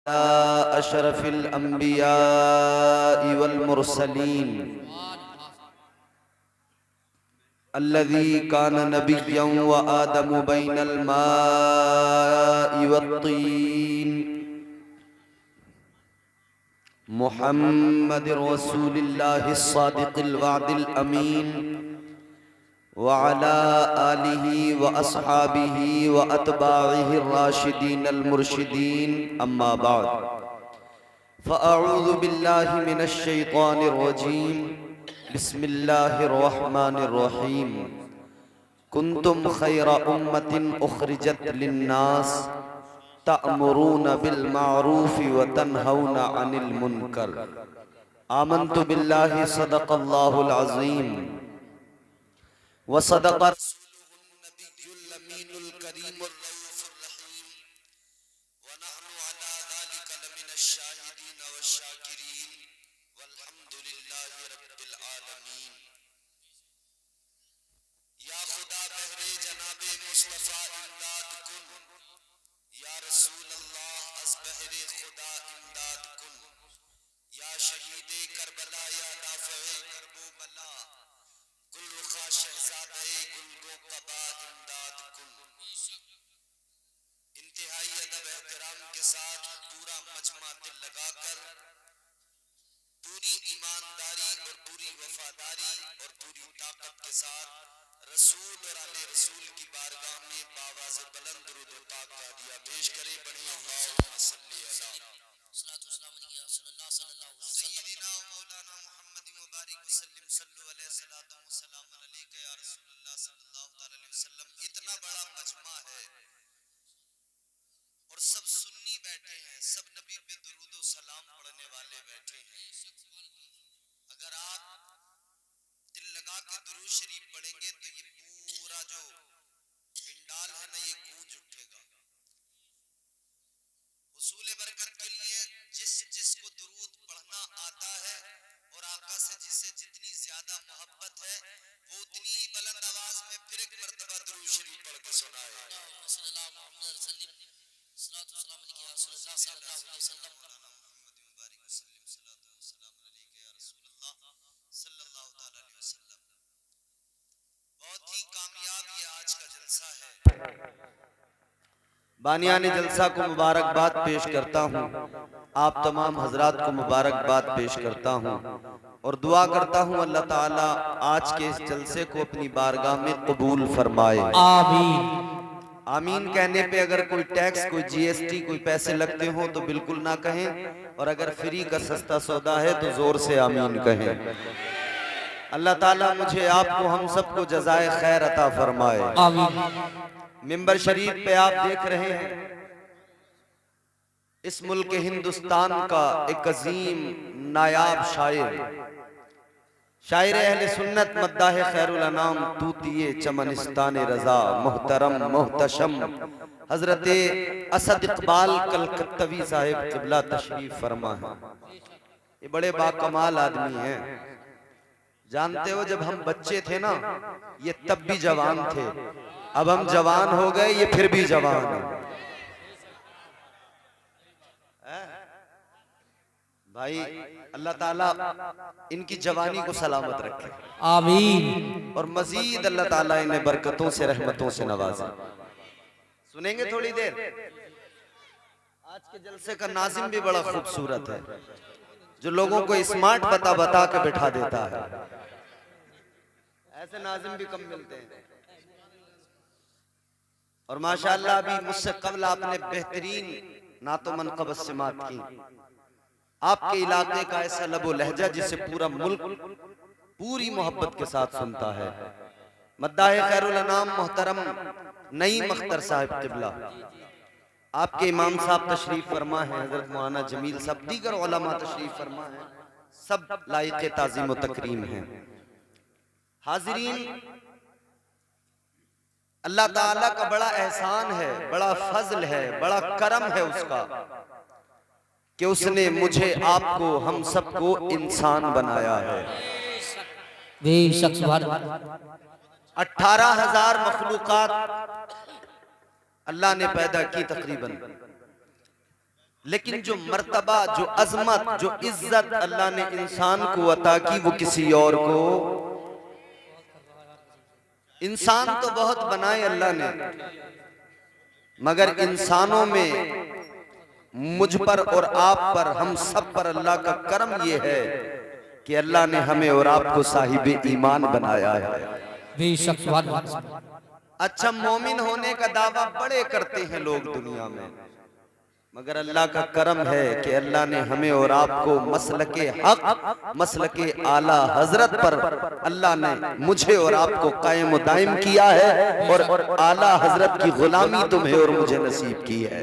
अशरफिल अंबिया वल मुरसलीन अल्लज़ी कान नबिय्यन व आदमु बैनल माइ वत्तीन मुहम्मदिर रसूलिल्लाहिस सादिक़िल वादिल अमीन व अला आलिहि व अस्हाबिहि व अतबाइहि राशिदीनल मुर्शिदीन अम्मा बाद फ़अऊज़ु बिल्लाहि मिनश शैतानिर रजीम बिस्मिल्लाहिर रहमानिर रहीम कुंतुम खैरा उम्मतिन उखरिजत लिन्नास तअमुरूना बिल मारूफि व तन्हौना अनिल मुनकर आमन्तु बिल्लाहि सदक़ल्लाहुल अज़ीम व सदक़ रसूलुहुन नबियुल अमीनुल करीमुर रऊफ़ुर रहीम व नहनु अला ज़ालिका लमिनश शाहिदीन व शाकिरीन वल्हम्दुलिल्लाहि रब्बिल आलमीन। या खुदा बहरे जनाबे मुस्तफ़ा इमदाद कुन, या रसूल अल्लाह अज़ बहरे खुदा इमदाद कुन, या शहीदे करबला या दाफ़ए करबो बला गुल रुखा शहज़ादे गुलगो क़बा इमदाद कुन। इंतहाई अदब एहतराम के साथ पूरा मजमा दिल लगाकर पूरी ईमानदारी और पूरी वफादारी और पूरी ताकत के साथ रसूल और आले रसूल की बारगाह में बावाज़ बुलंद दुरूद व पाक हादिया पेश करे। बड़ी अल्लाहुम्मा सल्ली अला सल्लल्लाहु सय्यिदिना व मौलाना मुहम्मद व बारिक व सल्लिम सल्लु अलैहि सलातु व सलाम अलैका या रसूलल्लाह सल्लल्लाहु अलैहि वसल्लम। इतना बड़ा मजमा है और सब सुन्नी बैठे हैं, सब नबी पे दुरूद व सलाम पढ़ने वाले बैठे हैं। अगर आप दिल लगा के दुरूद शरीफ पढ़ेंगे तो ये पूरा जो पिंडाल है ना, ये गूंज उठेगा। हुसूल बरकत के लिए जिसको दुरूद पढ़ना आता है और आका से जिसे जितनी ज्यादा मोहब्बत है वो उतनी ही बुलंद आवाज में फिर एक मर्तबा दुरूद शरीफ पढ़ के सुनाए। बहुत ही कामयाब ये आज का जलसा है। बानियाने जलसा को मुबारकबाद पेश करता हूँ, आप तमाम हजरात को मुबारकबाद पेश करता हूँ और दुआ करता हूँ अल्लाह ताला आज के इस जलसे को अपनी बारगाह में कबूल फरमाए। आमीन। आमीन कहने पे अगर कोई टैक्स, कोई जीएसटी, कोई पैसे लगते हो तो बिल्कुल ना कहें, और अगर फ्री का सस्ता सौदा है तो जोर से आमीन कहें। अल्लाह ताला मुझे, आपको, हम सबको जज़ाए खैर अता फरमाए। आमीन। मिंबर शरीफ पे आप देख रहे हैं इस मुल्क हिंदुस्तान का एक अजीम नायाब शायर, शायर अहले सुन्नत मद्दाह खैरुल अनाम तूतिए चमनिस्तान रजा मोहतरम मोहतशम हजरत असद इकबाल कलकत्तवी साहिब क़िबला तशरीफ फरमा है। ये बड़े बाकमाल आदमी हैं। जानते हो, जब हम बच्चे थे ना, ये तब भी जवान थे, अब हम जवान हो गए, ये फिर भी जवान है। भाई अल्लाह ताला इनकी जवानी को सलामत रखे। आमीन। और मजीद अल्लाह ताला इन्हें बरकतों से, रहमतों से नवाजे। सुनेंगे थोड़ी देर। आज के जलसे का नाजिम भी बड़ा खूबसूरत है, जो लोगों को स्मार्ट बता बता के बिठा देता है। ऐसे नाजिम भी कम मिलते हैं। और माशाअल्लाह अभी मुझसे कबल आपने बेहतरीन नातो मनक़ब सिमात की। आपके इलाके का ऐसा लबो लहजा जिसे पूरा मुल्क पूरी मोहब्बत के साथ सुनता है। मद्दाह खैरुल अनाम मोहतरम नईम अख्तर साहिब क़िबला, आपके इमाम साहब तशरीफ फरमा है, हजरत मौलाना जमील साहब, दीगर उलमा तशरीफ फरमा है, सब लायक ताज़ीम व तकरीम हैं। हाज़रीन, अल्लाह ताला का बड़ा एहसान है, बड़ा फजल है, बड़ा करम है उसका कि उसने मुझे, आपको, हम सबको इंसान बनाया है। 18,000 मखलूकात अल्लाह ने पैदा की तकरीबन, लेकिन जो मर्तबा, जो अजमत, जो इज्जत अल्लाह ने इंसान को अता की वो किसी और को। इंसान तो बहुत बनाए अल्लाह ने, मगर इंसानों में मुझ पर और आप पर, हम सब पर अल्लाह का करम ये है कि अल्लाह ने हमें और आपको साहिब ईमान बनाया है। अच्छा, मोमिन होने का दावा बड़े करते हैं लोग दुनिया में, मगर अल्लाह का करम है कि अल्लाह ने हमें और आपको मसलके हक, मसलके आला हजरत पर अल्लाह ने मुझे और आपको कायम दायम किया है, और आला हजरत की गुलामी तुम्हें और मुझे नसीब की है।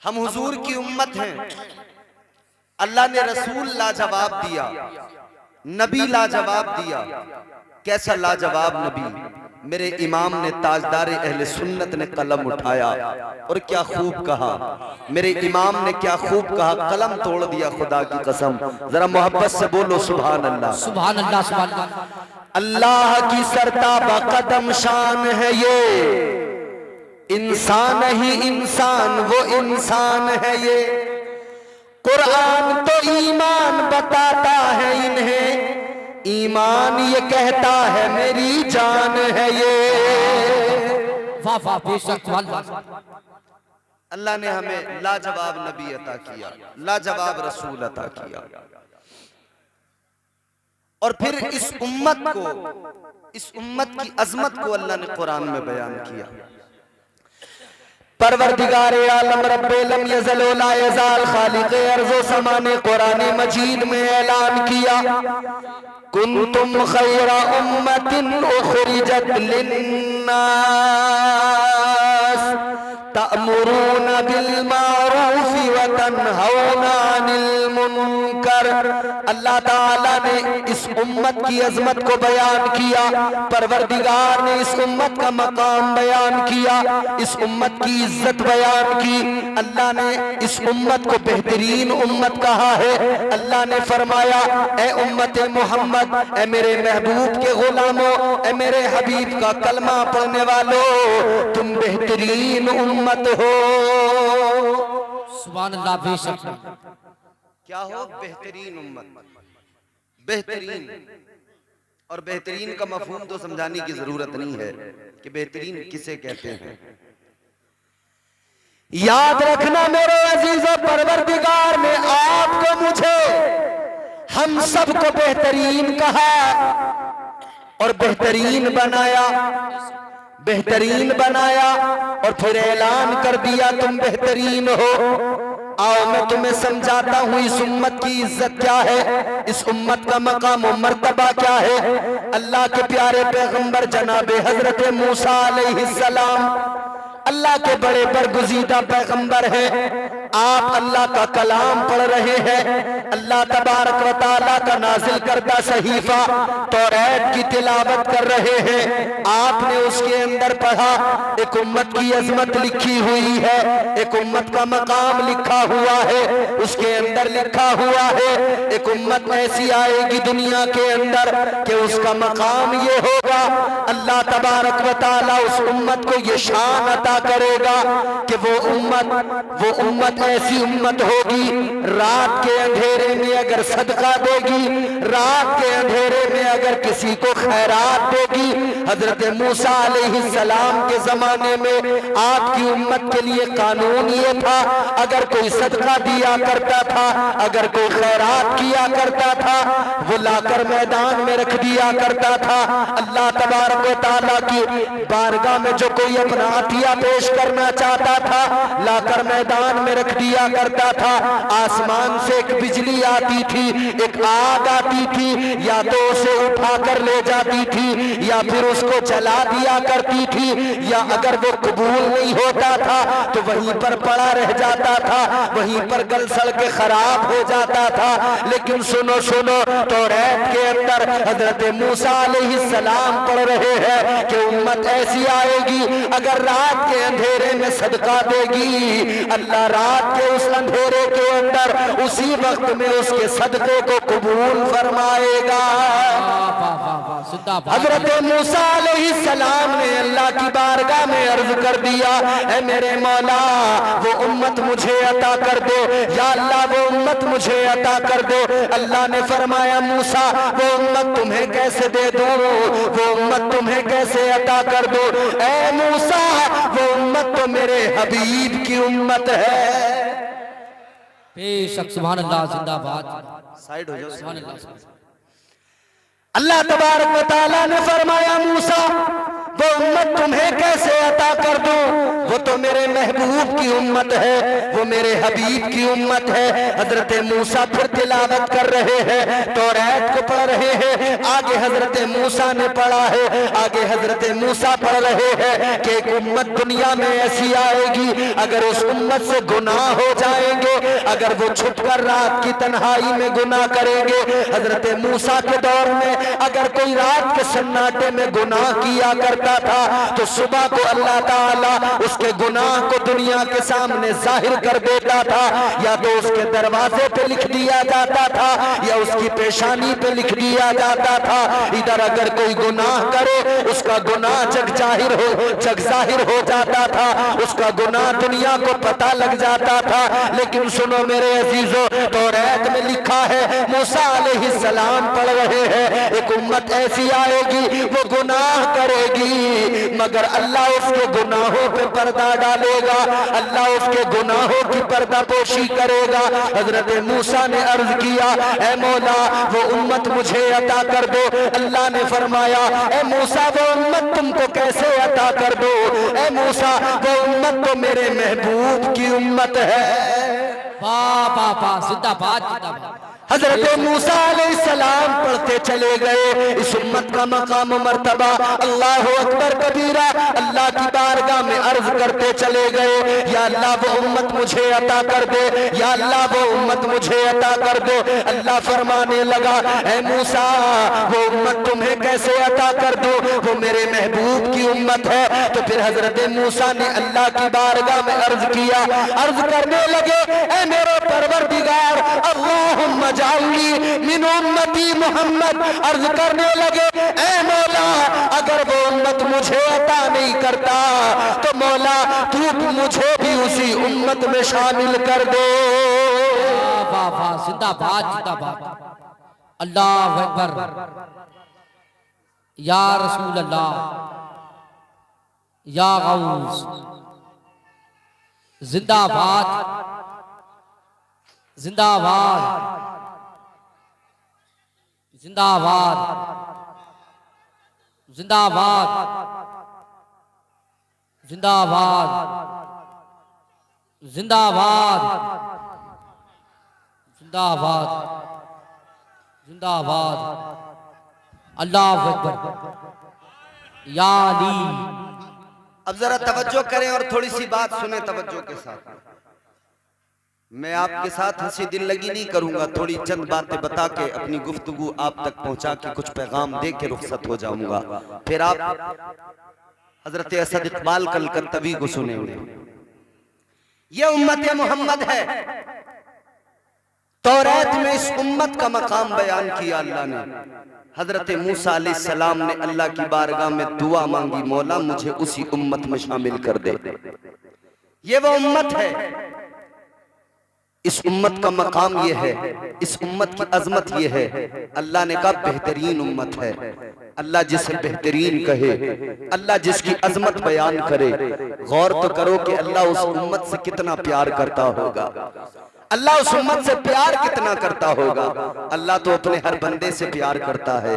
हम हुजूर की उम्मत हैं। अल्लाह ने रसूल लाजवाब दिया, नबी लाजवाब दिया। कैसा लाजवाब नबी! मेरे इमाम ने, ताजदार अहले सुन्नत ने कलम उठाया और क्या खूब कहा। मेरे इमाम ने क्या खूब कहा, कलम तोड़ दिया खुदा की कसम। जरा मोहब्बत से बोलो सुभान अल्लाह, सुभान अल्लाह, सुभान अल्लाह। अल्लाह की सरताबा कदम शान है ये, इंसान ही इंसान वो इंसान है ये। कुरान तो ईमान बताता है इन्हें, ईमान ये कहता है मेरी जान है ये। वाह वाह, बेशक अल्लाह ने हमें लाजवाब नबी अता किया, लाजवाब रसूल अता किया। और फिर इस उम्मत को, इस उम्मत की अजमत को अल्लाह ने कुरान में बयान किया। परवरदिगारे आलम रब्बे लम यज़ल व ला यज़ाल खालिक़े अर्ज़ व समा ने कुरान मजीद में ऐलान किया, कुंतुम खैरा उम्मतिन उखरिजत लिन्नास तअमुरूना बिल मारूफ़ि व तन्हौना अनिल मुनकर। अल्लाह ताला ने इस उम्मत की अजमत को बयान किया, परवरदिगार ने इस उम्मत का मकाम बयान किया, इस उम्मत की इज्जत बयान की। अल्लाह ने इस उम्मत को बेहतरीन उम्मत कहा है। अल्लाह ने फरमाया, ए उम्मत मोहम्मद, ए मेरे महबूब के गुलामों, ए मेरे हबीब का कलमा पढ़ने वालों, तुम बेहतरीन उम्मत हो। सुभान अल्लाह, बेशक क्या हो, बेहतरीन उम्मत, बेहतरीन। और बेहतरीन का मफहूम तो समझाने की जरूरत नहीं है कि बेहतरीन किसे कहते हैं। याद रखना मेरे अजीजों, परवरदिगार ने आपको, मुझे, हम सबको बेहतरीन कहा और बेहतरीन बनाया, बेहतरीन बनाया और फिर ऐलान कर दिया तुम बेहतरीन हो। आओ मैं तुम्हें समझाता हूँ इस उम्मत की इज्जत क्या है, इस उम्मत का मकाम और मर्तबा क्या है। अल्लाह के प्यारे पैगंबर जनाबे हजरत मूसा अलैहिस्सलाम अल्लाह के बड़े बरगुज़ीदा पैगंबर हैं। आप अल्लाह का कलाम पढ़ रहे हैं, अल्लाह तबारक व तआला का नाजिल करदा सहीफा तौरात की तिलावत कर रहे हैं। आपने उसके अंदर पढ़ा, एक उम्मत की अजमत लिखी हुई है, एक उम्मत का मकाम लिखा हुआ है। उसके अंदर लिखा हुआ है, एक उम्मत ऐसी आएगी दुनिया के अंदर कि उसका मकाम ये होगा, अल्लाह तबारक व तआला उस उम्मत को ये शान अता करेगा कि वो उम्मत ऐसी उम्मत होगी, रात के अंधेरे में अगर सदका देगी, रात के अंधेरे में अगर किसी को खैरात देगी। हजरत मूसा अलैहिस्सलाम के जमाने में आपकी उम्मत के लिए कानून ये था, अगर कोई सदका दिया करता था, अगर कोई खैरात किया करता था, वो लाकर मैदान में रख दिया करता था। अल्लाह तबारक व तआला की बारगाह में जो कोई अपना अतिया पेश करना चाहता था, लाकर मैदान में रख दिया करता था। आसमान से एक बिजली आती थी, एक आग आती थी, या तो उसे उठा कर ले जाती थी या फिर उसको जला दिया करती थी, या अगर वो कबूल नहीं होता था तो वहीं पर पड़ा रह जाता था, वहीं पर गल सड़ के खराब हो जाता था। लेकिन सुनो सुनो, तौरात के अंदर हजरत मूसा अलैहिस्सलाम पढ़ रहे हैं कि उम्मत ऐसी आएगी, अगर रात के अंधेरे में सदका देगी, अल्लाह रात के उस अंधेरे के अंदर उसी वक्त में उसके सदके को कबूल फरमाएगा। हजरत मूसा अलैहिस्सलाम ने अल्लाह की बारगाह में अर्ज कर दिया, ऐ मेरे मौला वो उम्मत मुझे अता कर दो, या अल्लाह वो उम्मत मुझे अता कर दो। अल्लाह ने फरमाया मूसा वो उम्मत तुम्हें कैसे दे दो, वो उम्मत तुम्हें कैसे अता कर दो। ऐ मूसा वो उम्मत तो मेरे हबीब की उम्मत है। बेशक सुभान अल्लाह, जिंदाबाद। साइड हो जाओ। सुभान अल्लाह। अल्लाह तबारक व तआला ने फरमाया मूसा वो उम्मत तुम्हें कैसे अता कर दूं, वो तो मेरे महबूब की उम्मत है, वो मेरे हबीब की उम्मत है। हजरत मूसा फिर तिलावत कर रहे हैं, तौरात को पढ़ रहे हैं। आगे हजरत मूसा ने पढ़ा है, आगे हजरत मूसा पढ़ रहे हैं कि एक उम्मत दुनिया में ऐसी आएगी, अगर उस उम्मत से गुनाह हो जाएंगे, अगर वो छुपकर रात की तन्हाई में गुनाह करेंगे। हजरत मूसा के दौर में अगर कोई रात के सन्नाटे में गुनाह किया करता था तो सुबह को अल्लाह ताला उसके गुनाह को दुनिया के सामने जाहिर कर देता था, या तो उसके दरवाजे पे लिख दिया जाता था या उसकी पेशानी पे लिख दिया जाता था। इधर अगर कोई गुनाह करे उसका गुनाह जग जाहिर हो जाता था, उसका गुनाह दुनिया को पता लग जाता था। लेकिन सुनो मेरे अजीजों, तौरात में लिखा है मूसा अलैहिस्सलाम पढ़ रहे हैं, एक उम्मत ऐसी आएगी वो गुनाह करेगी मगर अल्लाह उसके गुनाहों पे पर्दा डालेगा, अल्लाह उसके गुनाहों की पर्दापोशी करेगा। हजरत मूसा ने अर्ज किया, ऐ मौला वो उम्मत मुझे अता कर दो। अल्लाह ने फरमाया, ऐ मूसा वो उम्मत तुमको कैसे अता कर दो, ऐ मूसा वो उम्मत तो मेरे महबूब की उम्मत है। वाह वाह वाह, जिंदाबाद जिंदाबाद। हजरत मूसा अलैहिस्सलाम पढ़ते चले गए, इस उम्मत का मकाम मर्तबा अल्लाह अकबर कबीरा, अल्लाह की बारगाह में अर्ज करते चले गए, या अल्लाह वो उम्मत मुझे अता कर दे, या अल्लाह वो उम्मत मुझे अता कर दो। अल्लाह फरमाने लगा, ऐ मूसा वो उम्मत तुम्हें कैसे अता कर दो, वो मेरे महबूब की उम्मत है। तो फिर हजरत मूसा ने अल्लाह की बारगाह में अर्ज किया, अर्ज करने लगे, ऐ मेरे परवरदिगार अल्लाहुम्मा जाऊंगी मिन उम्मती मोहम्मद। अर्ज करने लगे, ऐ मौला अगर वो उम्मत मुझे अता नहीं करता तो मौला तू मुझे भी उसी उम्मत में शामिल कर दे। वाह वाह, जिंदाबाद जिंदाबाद। अल्लाह अकबर, या रसूल अल्लाह, या गौस, जिंदाबाद जिंदाबाद जिंदाबाद जिंदाबाद जिंदाबाद जिंदाबाद जिंदाबाद जिंदाबाद। अल्लाह अकबर। या अली। अब जरा तवज्जो करें और थोड़ी सी बात सुने तवज्जो के साथ। मैं आपके साथ हंसी दिल लगी नहीं करूंगा, थोड़ी चंद बातें बता के अपनी गुफ्तगू आप तक पहुंचा के कुछ पैगाम दे के रुखसत हो जाऊंगा। फिर आप हजरत असद इकबाल कलकत्तवी को सुनेंगे। ये उम्मत मोहम्मद है, तौरात में इस उम्मत का मकाम बयान किया अल्लाह ने। हजरत मूसा अलैहिस्सलाम ने अल्लाह की बारगाह में दुआ मांगी, मौला मुझे उसी उम्मत में शामिल कर दे। ये वो उम्मत है, इस उम्मत का मकाम ये है, इस उम्मत की अजमत ये है। अल्लाह ने कहा बेहतरीन उम्मत है। अल्लाह जिसे बेहतरीन कहे, अल्लाह जिसकी अजमत बयान करे, गौर तो करो कि अल्लाह उस उम्मत से कितना प्यार करता होगा। अल्लाह उस उम्मत से प्यार कितना करता होगा। अल्लाह तो अपने हर बंदे से प्यार करता है।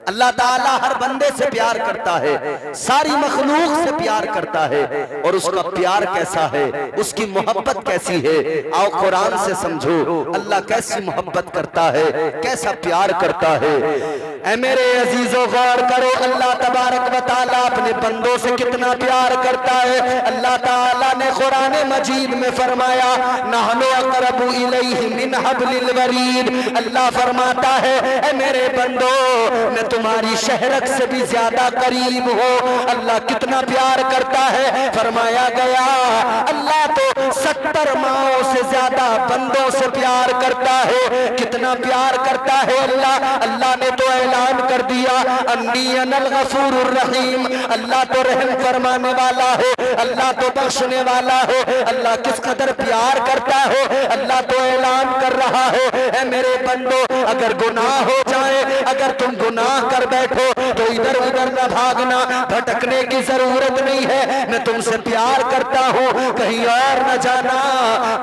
अल्लाह ताला हर बंदे से प्यार करता है, सारी मखलूक से प्यार करता है। और उसका प्यार कैसा है, उसकी मोहब्बत कैसी है, आओ कुरान से समझो अल्लाह कैसी मोहब्बत करता है, कैसा प्यार करता है। ऐ मेरे अजीजों गौर करो, अल्लाह तबारक व तआला अपने बंदों से कितना प्यार करता है। अल्लाह ताला ने कुरान मजीद में फरमाया, नहनु अक़रबु इलैहि मिन हब्लिल वरीद। अल्लाह फरमाता है, ऐ मेरे बंदों मैं तुम्हारी शहरक से भी ज्यादा करीब हूँ। अल्लाह कितना प्यार करता है। फरमाया गया अल्लाह तो 70 माओं से ज्यादा बंदों से प्यार करता है। कितना प्यार करता है अल्लाह। अल्लाह ने तो ऐलान कर दिया अन्नी अनल गफूरुर रहीम, अल्लाह तो रहम फरमाने वाला है, अल्लाह तो बख्शने वाला है। अल्लाह किस कदर प्यार करता है, अल्लाह तो ऐलान कर रहा है ऐ मेरे बंदो, अगर गुनाह हो जाए, अगर तुम गुनाह कर बैठो तो इधर उधर न भागना, भटकने की जरूरत नहीं है। मैं तुमसे प्यार करता हूँ, कहीं और न जाना,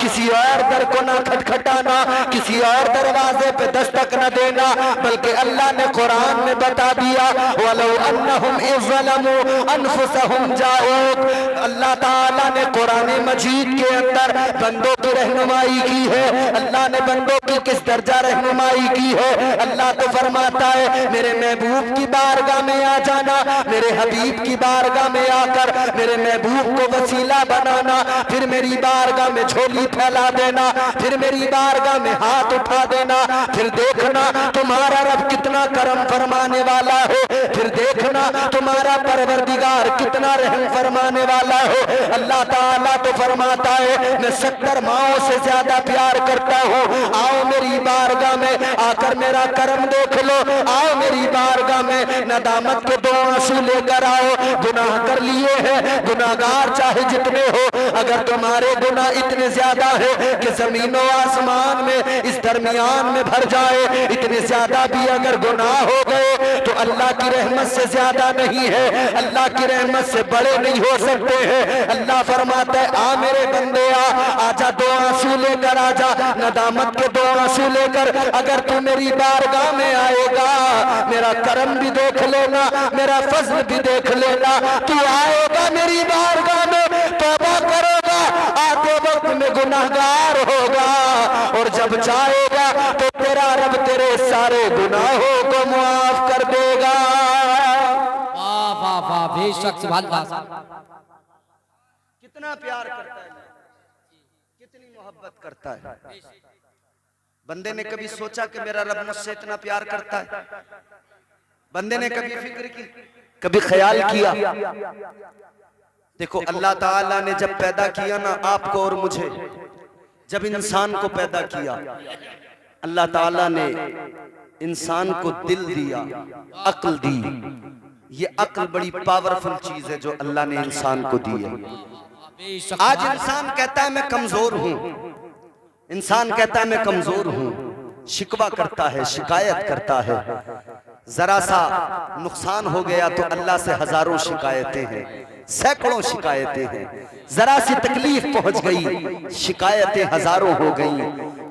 किसी और दर को न खटखटाना, किसी और दरवाजे पे दस्तक न देना, बल्कि अल्लाह ने कुरान में बता दिया वलो अन्नहुम इज़्ज़लमू अनफुसहुम जाऊक। अल्लाह ताला ने कुरान मजीद के अंदर बंदों की रहनुमाई की है। अल्लाह ने बंदों की किस दर्जा रहनुमाई की है। अल्लाह तो फरमाता है मेरे महबूब की बारगाह में आ जाना, मेरे हबीब की बारगाह में आकर मेरे महबूब को वसीला बनाना, फिर मेरी बारगाह में झोली फैला देना, फिर मेरी बारगाह में हाथ उठा देना, फिर देखना तुम्हारा रब कितना करम फरमाने वाला है, फिर देखना तुम्हारा परवरदिगार कितना रहम फरमाने वाला है। अल्लाह ताला तो फरमाता है मैं 70 माओं से ज्यादा प्यार करता हूँ, आओ मेरी बारगाह में आकर मेरा करम देख लो, आओ मेरी बारगाह में नदामत के 2 आंसू लेकर आओ। गुनाह कर लिए हैं, गुनाहगार चाहे जितने हो, अगर तुम्हारे गुनाह इतने ज्यादा है कि जमीनों आसमान में इस दरमियान में भर जाए, इतने ज्यादा भी अगर गुनाह हो गए तो अल्लाह की रहमत से ज्यादा नहीं है, अल्लाह की रहमत से बड़े नहीं हो सकते हैं। अल्लाह फरमाता है आ मेरे बंदे आजा 2 आंसू लेकर आजा, नदामत के 2 आंसू लेकर अगर तू मेरी बारगाह में आएगा, मेरा करम भी देख लेना, मेरा फजल भी देख लेना। तू आएगा मेरी बारगाह में, तौबा करेगा, आते वक्त में गुनाहगार होगा, और जब जाएगा तो तेरा रब तेरे सारे गुनाहों को मुआफ कर देगा। वाह वाह वाह, बेशक सुभान अल्लाह। कितना प्यार करता है, कितनी मोहब्बत करता है। बंदे ने कभी सोचा कि मेरा रब मुझसे इतना प्यार करता है? बंदे ने कभी फिक्र की, कभी ख्याल किया? देखो अल्लाह ताला ने जब पैदा किया ना आपको और मुझे, जब इंसान को पैदा किया, अल्लाह ताला ने इंसान को दिल दिया, अक्ल दी। ये अक्ल बड़ी पावरफुल चीज है जो अल्लाह ने इंसान को दी है। आज इंसान कहता है मैं कमजोर हूं, इंसान कहता है मैं कमजोर हूं, शिकवा करता है, शिकायत करता है। जरा सा नुकसान हो गया तो अल्लाह से हजारों शिकायतें हैं, सैकड़ों शिकायतें हैं। जरा सी तकलीफ पहुंच गई, शिकायतें हजारों हो गई।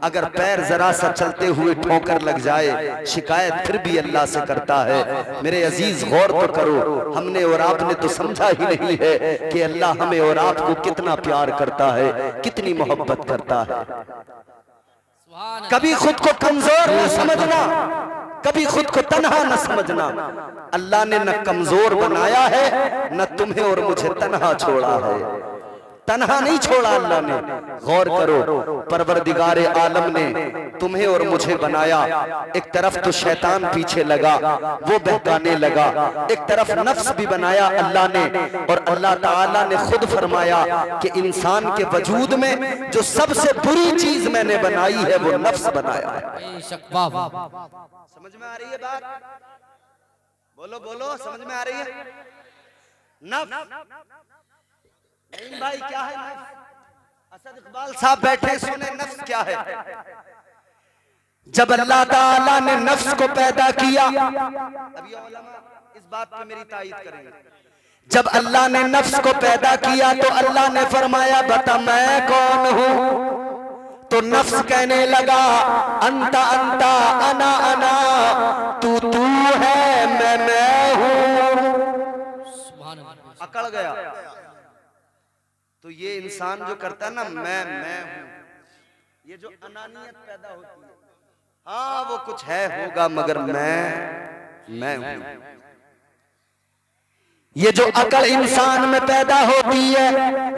अगर पैर जरा सा चलते हुए ठोकर लग जाए, शिकायत फिर भी अल्लाह से करता है। मेरे अजीज गौर तो करो, हमने और आपने तो समझा ही नहीं है कि अल्लाह हमें और आपको कितना प्यार करता है, कितनी मोहब्बत करता है। कभी खुद को कमजोर न समझना, कभी खुद को तन्हा न समझना। अल्लाह ने न कमजोर बनाया है, न तुम्हें और मुझे तन्हा छोड़ा है। तन्हा नहीं छोड़ा अल्लाह ने। गौर करो, परवरदिगार आलम ने तुम्हें और मुझे बनाया, एक तरफ तो शैतान पीछे लगा, वो बहकाने लगा, एक तरफ नफ्स भी बनाया अल्लाह ने। और अल्लाह ताला ने खुद फरमाया कि इंसान के वजूद में जो सबसे बुरी चीज मैंने बनाई है वो नफ्स बनाया है। समझ में आ रही है बात? बोलो बोलो, समझ में आ रही है? नफ्स नहीं भाई, क्या है नफ्स? असद इकबाल साहब बैठे सुने नफ्स क्या है। जब अल्लाह ताला ने नफ्स को पैदा किया, अभी उलमा इस बात पे मेरी तायीद करेंगे, जब अल्लाह ने नफ्स को पैदा किया तो अल्लाह ने फरमाया बता मैं कौन हूं। तो नफ्स कहने लगा अंता अंता अना अना, तू तू है मैं हूं। अकड़ गया। तो ये इंसान जो करता है ना मैं हूं, ये जो अनानियत पैदा होती है, हाँ वो कुछ है होगा मगर मैं हूं। ये जो अकल इंसान में पैदा होती है,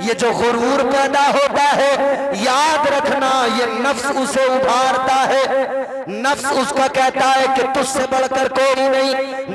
ये जो गुरूर पैदा होता है, याद रखना, ये नफ्स उसे उभारता है। नफ्स उसका कहता है कि तुझसे बढ़कर कोई नहीं,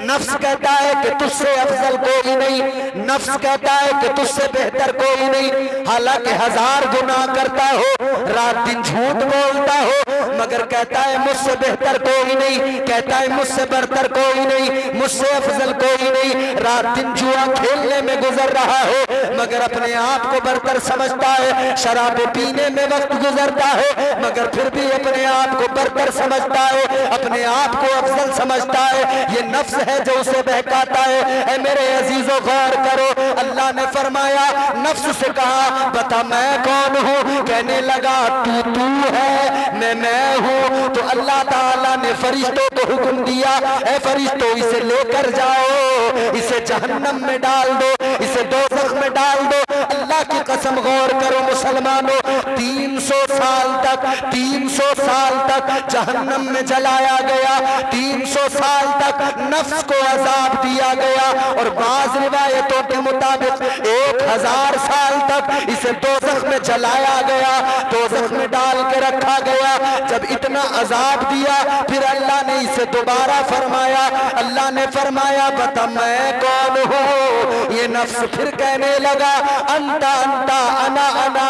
नफ्स कहता है कि तुझसे अफजल कोई नहीं, नफ्स कहता है कि तुझसे बेहतर कोई नहीं। हालांकि 1000 गुनाह करता हो, रात दिन झूठ बोलता हो, मगर कहता है मुझसे बेहतर कोई नहीं, कहता है मुझसे बढ़कर कोई नहीं, मुझसे अफजल कोई नहीं। रात दिन जुआ खेलने में गुजर रहा हो, मगर अपने आप को बढ़तर समझता है। शराब पीने में वक्त गुजरता है, मगर फिर भी अपने आप को बढ़तर समझता है, अपने आप को अफजल समझता है। ये नफ्स है जो उसे बहकाता है। ऐ मेरे अजीजों गौर करो, अल्लाह ने फरमाया, नफ्स से कहा बता मैं कौन हूँ? कहने लगा तू है, मैं हूँ। तो अल्लाह ताला ने फरिश्तों को हुक्म दिया, ऐ फरिश्तों इसे लेकर जाओ, इसे जहन्नम में डाल दो, इसे दोज़ख में डाल दो। अल्लाह की कसम गौर करो मुसलमानों, 300 साल तक जहन्नम में जलाया गया, 300 साल तक नफ्स को अजाब दिया गया, और बाज़ रिवायतों के मुताबिक 1000 साल तक इसे दोज़ख में जलाया गया, दोज़ख में डाल के रखा गया। जब इतना अजाब दिया, फिर अल्लाह ने इसे दोबारा फरमाया, अल्लाह ने फरमाया बता मैं कौन हूँ? ये नफ्स फिर कहने लगा अंता अंता अना अना,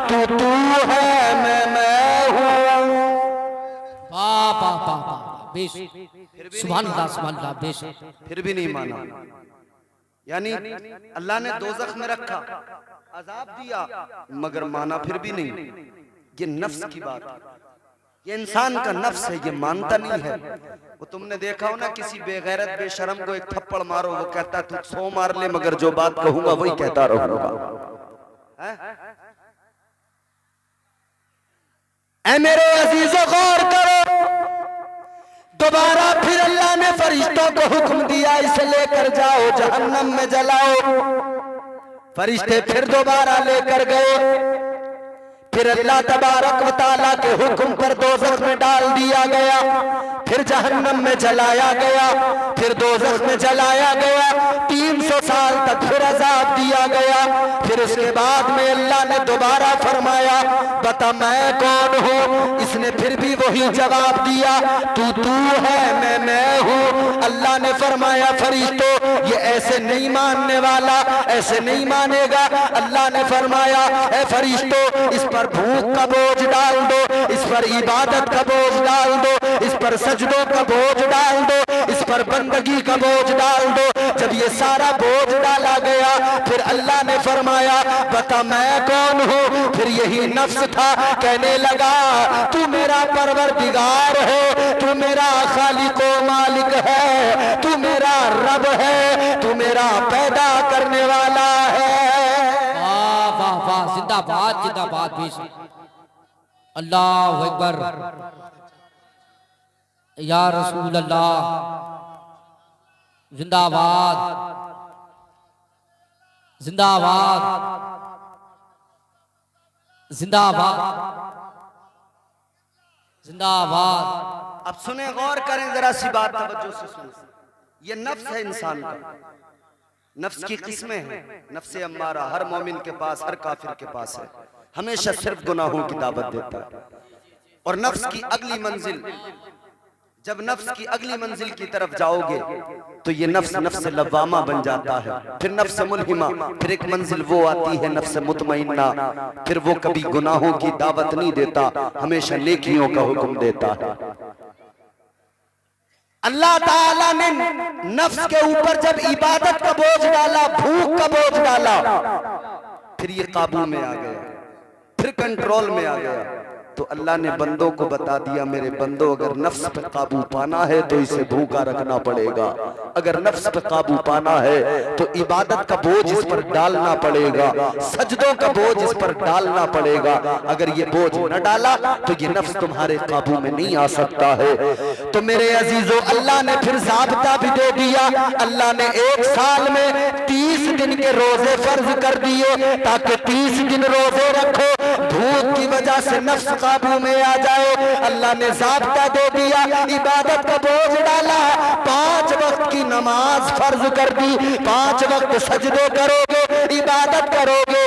तू है, मैं हूँ। वाह वाह वाह वाह, बेश सुभान अल्लाह बेश। फिर भी नहीं माना। यानी अल्लाह ने दोज़ख में रखा, अजाब दिया, मगर माना फिर भी नहीं। ये नफ्स की बात है, ये इंसान का नफ्स है, ये मानता नहीं है। वो तुमने देखा हो ना, किसी बेगैरत बेशरम को एक थप्पड़ मारो, वो कहता तू 100 मार ले, मगर जो बात कहूंगा वही कहता रहूंगा। ऐ मेरे अजीजों गौर करो, दोबारा फिर अल्लाह ने फरिश्तों को हुक्म दिया, इसे लेकर जाओ जहन्नम में जलाओ। फरिश्ते फिर दोबारा लेकर गए, फिर अल्लाह तबारक व तआला के हुक्म पर दोज़ख में डाल दिया गया, फिर जहन्नम में जलाया गया, फिर दोज़ख में जलाया गया, 300 साल तक फिर अजाब दिया गया। फिर उसके बाद में अल्लाह ने दोबारा फरमाया बता मैं कौन हूँ? इसने फिर भी वही जवाब दिया तू है, मैं हूँ। अल्लाह ने फरमाया फरिश्तों ये ऐसे नहीं मानने वाला, ऐसे नहीं मानेगा। अल्लाह ने फरमाया ऐ फरिश्तों इस पर भूख का बोझ डाल दो, इस पर इबादत का बोझ डाल दो, इस पर सजदों का बोझ डाल दो, इस पर बंदगी का बोझ डाल दो। जब ये सारा बोझ डाला गया, फिर अल्लाह ने फरमाया बता मैं कौन हूँ? फिर यही नफ्स था, कहने लगा तू मेरा परवरदिगार है, तू मेरा खालिक व मालिक है, तू मेरा रब है, तू मेरा पैदा करने वाला है। वाह वाह वाह, जिंदाबाद जिंदाबाद बेश। अल्लाह अकबर, या रसूल अल्लाह, जिंदाबाद जिंदाबाद जिंदाबाद जिंदाबाद। अब सुने, गौर करें जरा सी बात, तवज्जो से सुने। ये नफ्स है इंसान का, नफ्स की किस्में हैं। नफ्स अम्मारा हर मोमिन के पास, हर काफिर के पास है, हमेशा सिर्फ गुनाहों की दावत देता है। और नफ्स की अगली मंजिल, जब नफ्स की अगली मंजिल की तरफ जाओगे तो ये नफ्स लव्वामा बन जाता है, फिर नफ्स मुल्हिमा, फिर एक मंजिल वो आती है नफ्स मुतमइन्ना। फिर वो कभी गुनाहों की दावत नहीं देता, हमेशा नेकियों का हुक्म देता है। अल्लाह ताला ने नफ्स के ऊपर जब इबादत का बोझ डाला, भूख का बोझ डाला, फिर ये काबू में आ गया, फिर कंट्रोल में आ गया। तो अल्लाह ने बंदों को बता दिया मेरे बंदो, अगर नफ्स पे काबू पाना है तो इसे भूखा रखना पड़ेगा, अगर नफ्स पे काबू पाना है तो इबादत का बोझ इस पर डालना पड़ेगा, सजदों का बोझ इस पर डालना पड़ेगा। अगर ये बोझ न डाला तो ये नफ्स तुम्हारे काबू में नहीं आ सकता है। तो मेरे अजीजों, अल्लाह ने फिर ज़ाब्ता भी दे दिया। अल्लाह ने 1 साल में 30 दिन के रोजे फर्ज कर दिए, ताकि 30 दिन रोजे रखो, भूख की वजह से नफ्स काबू में आ जाए। अल्लाह ने ज़ाब्ता दे दिया, इबादत का बोझ डाला, 5 वक्त की नमाज फर्ज कर दी, 5 वक्त सजदे करोगे, इबादत करोगे,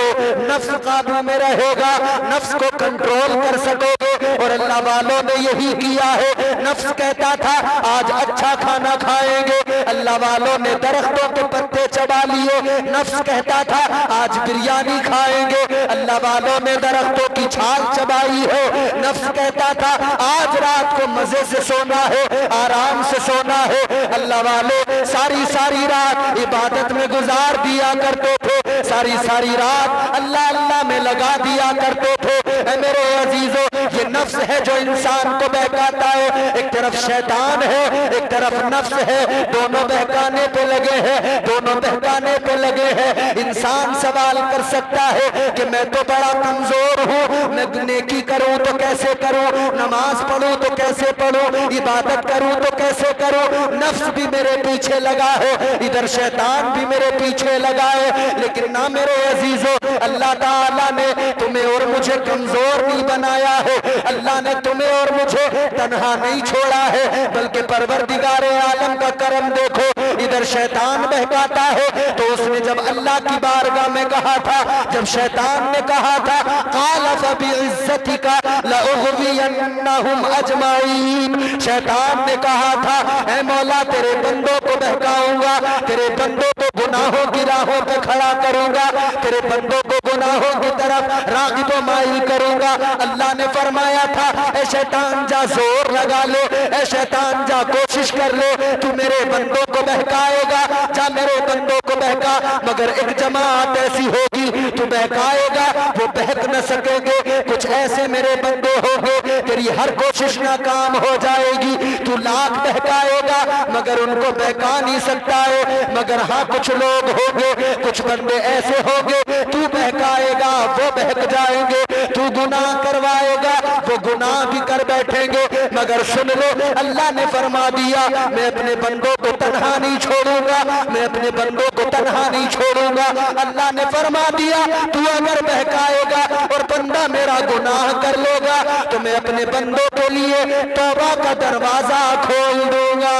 नफ्स काबू में रहेगा, नफ्स को कंट्रोल कर सकोगे। और अल्लाह वालों ने यही किया है। नफ्स कहता था आज अच्छा खाना खाएंगे, अल्लाह वालों ने दरख्तों के पत्ते चबा लिए। नफ्स कहता था आज बिरयानी खाएंगे, अल्लाह वालों ने दरख्तों की छाल चबाई है। नफ्स कहता था आज रात को मजे से सोना है, आराम से सोना है, अल्लाह वाले सारी सारी रात इबादत में गुजार दिया करते थे, सारी सारी रात अल्लाह अल्लाह में लगा दिया करते थे। मेरे अजीजों, ये नफ्स है जो इंसान को बहकाता है। एक तरफ शैतान है, एक तरफ नफ्स है, दोनों बहकाने पे लगे हैं, दोनों बहकाने पे लगे हैं। इंसान सवाल कर सकता है कि मैं तो बड़ा कमजोर हूँ, मैं नेकी करूँ तो कैसे करूँ, नमाज पढ़ूँ तो कैसे पढ़ूँ, इबादत करूँ तो कैसे करूँ। नफ्स भी मेरे पीछे लगा है, इधर शैतान भी मेरे पीछे लगा है। लेकिन ना मेरे अजीजों, अल्लाह ताला ने तुम्हें और मुझे कमजोर नहीं बनाया है, अल्लाह ने तुम्हें और मुझे तन्हा नहीं छोड़ा है, बल्कि परवरदिगारे आलम का करम देखो। इधर शैतान बहकाता है, तो उसने जब अल्लाह की बारगाह में कहा था, जब शैतान ने कहा था क़ाल फ़बिइज़्ज़तिका लअग़वियन्नहुम अजमाईन, शैतान ने कहा था ऐ मौला तेरे बंदों को बहकाऊंगा, तेरे बंदों को गुनाहों की राहों पे खड़ा करूंगा, तेरे बंदों को गुनाहों की तरफ राग़िब व माइल करूंगा। अल्लाह ने फरमाया था ऐ शैतान जा जोर लगा ले, ऐ शैतान जा कोशिश कर ले, तू मेरे बंदों को बहकाएगा, जा मेरे बंदों को बहका। मगर एक जमात ऐसी होगी तू बहकाएगा वो बहक न सकेंगे, कुछ ऐसे मेरे बंदे होंगे तेरी हर कोशिश नाकाम हो जाएगी, तू लाख बहकाएगा मगर उनको बहका नहीं सकता है। मगर हाँ कुछ लोग होंगे, कुछ बंदे ऐसे होंगे तू बहकाएगा वो बहक जाएंगे, तू गुनाह करवाएगा वो गुनाह भी कर बैठेंगे। मगर सुन लो, अल्लाह ने फरमा दिया मैं अपने बंदों को तन्हा नहीं छोड़ूंगा, मैं अपने बंदों को तन्हा नहीं छोड़ूंगा। अल्लाह ने फरमा दिया तू अगर बहकाएगा और बंदा मेरा गुनाह कर लेगा तो मैं अपने बंदों के लिए तौबा का दरवाजा खोल दूंगा।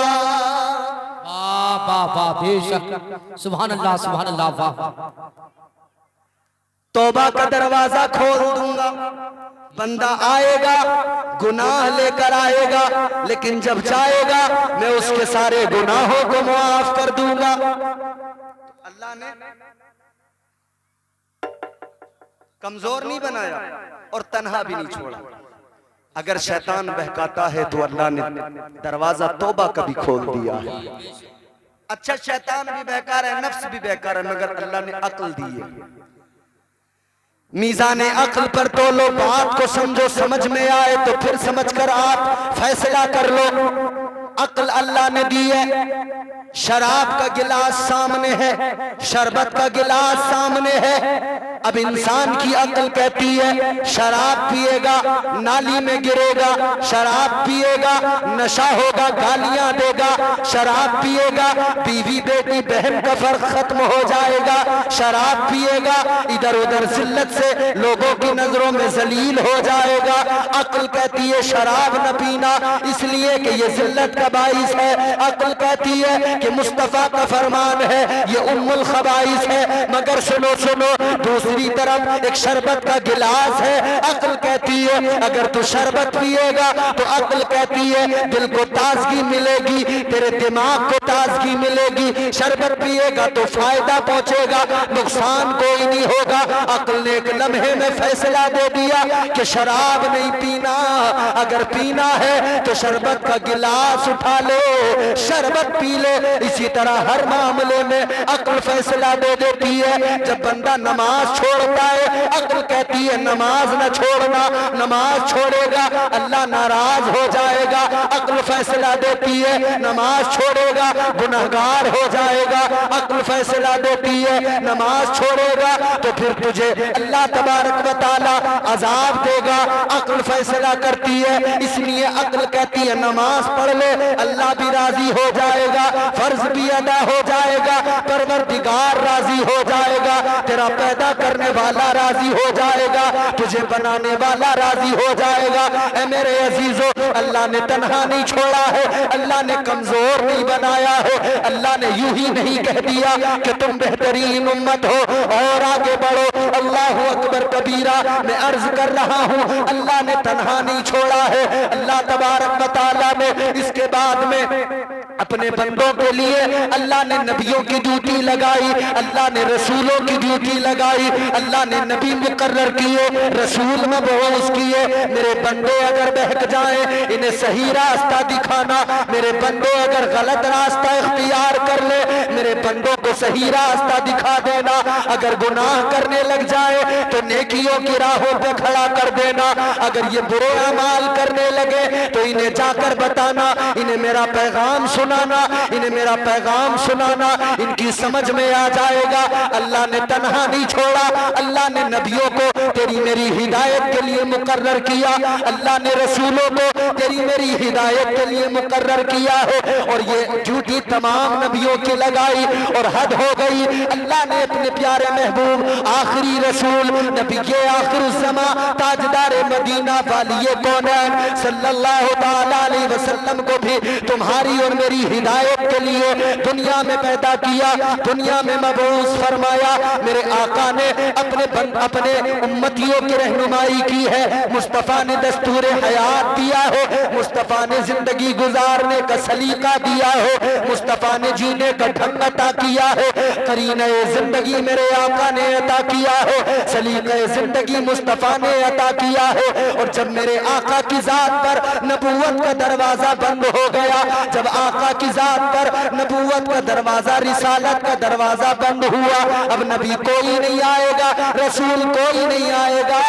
वाह वाह वाह, बेशक, सुभान अल्लाह सुभान अल्लाह, वाह। तौबा का दरवाजा खोल दूंगा, बंदा आएगा गुनाह लेकर आएगा, लेकिन जब जाएगा मैं उसके सारे गुनाहों को मुआफ कर दूंगा। अल्लाह ने कमजोर नहीं बनाया और तन्हा भी नहीं छोड़ा। अगर शैतान बहकाता है तो अल्लाह ने दरवाजा तौबा का भी खोल दिया है। अच्छा, शैतान भी बहका रहा है, नफ्स भी बहका रहा है, मगर अल्लाह ने अक्ल दी है। मीज़ाने अक्ल पर तोलो, बात को समझो, समझ में आए तो फिर समझकर आप फैसला कर लो। अक्ल अल्लाह ने दी है। शराब का गिलास सामने है, शरबत का गिलास सामने है। अब इंसान की अक्ल कहती है शराब पिएगा नाली में गिरेगा, शराब पिएगा नशा होगा, गालियां देगा, शराब पिएगा बीवी बेटी बहन का फर्क खत्म हो जाएगा, शराब पिएगा इधर उधर जिल्लत से लोगों की नजरों में जलील हो जाएगा। अक्ल कहती है शराब न पीना इसलिए कि ये जिल्लत का बाइस है। अक्ल कहती है कि मुस्तफा का फरमान है ये उम्मुल खबाइस है। मगर सुनो सुनो, दूसरी तरफ एक शरबत का गिलास है। अक्ल कहती है अगर तू शरबत पिएगा तो अक्ल कहती है दिल को ताजगी मिलेगी, तेरे दिमाग को ताजगी मिलेगी। शरबत पिएगा तो फायदा पहुंचेगा, नुकसान कोई नहीं होगा। अक्ल ने एक लम्हे में फैसला दे दिया कि शराब नहीं पीना, अगर पीना है तो शरबत का गिलास उठा ले, शरबत पी ले। इसी तरह हर मामले में अक्ल फैसला दे देती है। जब बंदा नमाज छोड़ता है अक्ल कहती है नमाज न छोड़ना, नमाज छोड़ेगा अल्लाह नाराज हो जाएगा। अक्ल फैसला देती है नमाज छोड़ेगा गुनहगार हो जाएगा। अक्ल फैसला देती है नमाज छोड़ेगा तो फिर तुझे अल्लाह तबारक व तआला अजाब देगा। अक्ल फैसला करती है, इसलिए अक्ल कहती है नमाज पढ़ ले अल्लाह भी राजी हो जाएगा, फर्ज भी अदा हो जाएगा, परवरदिगार राजी हो जाएगा, तेरा पैदा करने वाला राजी हो जाएगा, तुझे बनाने वाला राजी हो जाएगा। ऐ मेरे अजीजों, अल्लाह ने तन्हा नहीं छोड़ा है, अल्लाह ने कमजोर नहीं बनाया है, अल्लाह ने यूं ही नहीं कह दिया किया कि तुम बेहतरीन उम्मत हो और आगे बढ़ो। अल्लाह अकबर कबीरा। मैं अर्ज कर रहा हूँ अल्लाह ने तन्हा नहीं छोड़ा है। अल्लाह तबारक व तआला ने इसके बाद में अपने बंदों के लिए अल्लाह ने नबियों की ड्यूटी लगाई, अल्लाह ने रसूलों की ड्यूटी लगाई, अल्लाह ने नबी मुकर्रर किए, रसूल मबऊस किए। मेरे बंदे अगर बहक जाएं इन्हें सही रास्ता दिखाना, मेरे बंदे अगर गलत रास्ता इख्तियार कर ले मेरे बंदों को सही रास्ता दिखा देना। अगर गुनाह करने लग जाए तो नेकियों की राहों पे खड़ा कर देना। अगर ये बुरे अमाल करने लगे तो इन्हें जाकर बताना, इन्हें मेरा पैगाम सुनाना, इन्हें मेरा पैगाम सुनाना, इनकी समझ में आ जाएगा। अल्लाह ने तन्हा नहीं छोड़ा, अल्लाह ने नबियों को तेरी मेरी हिदायत के लिए मुकर्रर किया, अल्लाह ने रसूलों को तेरी मेरी हिदायत के लिए मुकर्रर किया है। और ये ड्यूटी तमाम नबियों की लगाई और हद हो गई। अल्लाह ने अपने प्यारे महबूब आखिरी रसूल नबी के आखिरुज़्ज़मा ताजदार मदीना वालिए कौनैन सल्लल्लाहु ताला अलैहि वसल्लम को भी तुम्हारी और मेरी हिदायत के लिए दुनिया में पैदा किया, दुनिया में मबऊस फरमाया। मेरे आका ने अपने उम्मतियों की रहनुमाई की है। मुस्तफ़ा ने दस्तूर हयात दिया है, मुस्तफ़ा ने जिंदगी गुजारने का सलीका दिया है, मुस्तफ़ा ने जीने का ढंग अता किया है, करीने जिंदगी मेरे आका ने अता किया है, सलीके जिंदगी मुस्तफ़ा ने अता किया है। और जब मेरे आका की जात पर नबूवत का दरवाजा बंद हो गया, जब आका की जात पर नबूवत का दरवाजा रिसालत का दरवाजा बंद हुआ, अब नबी कोई नहीं आएगा, रसूल कोई नहीं आएगा,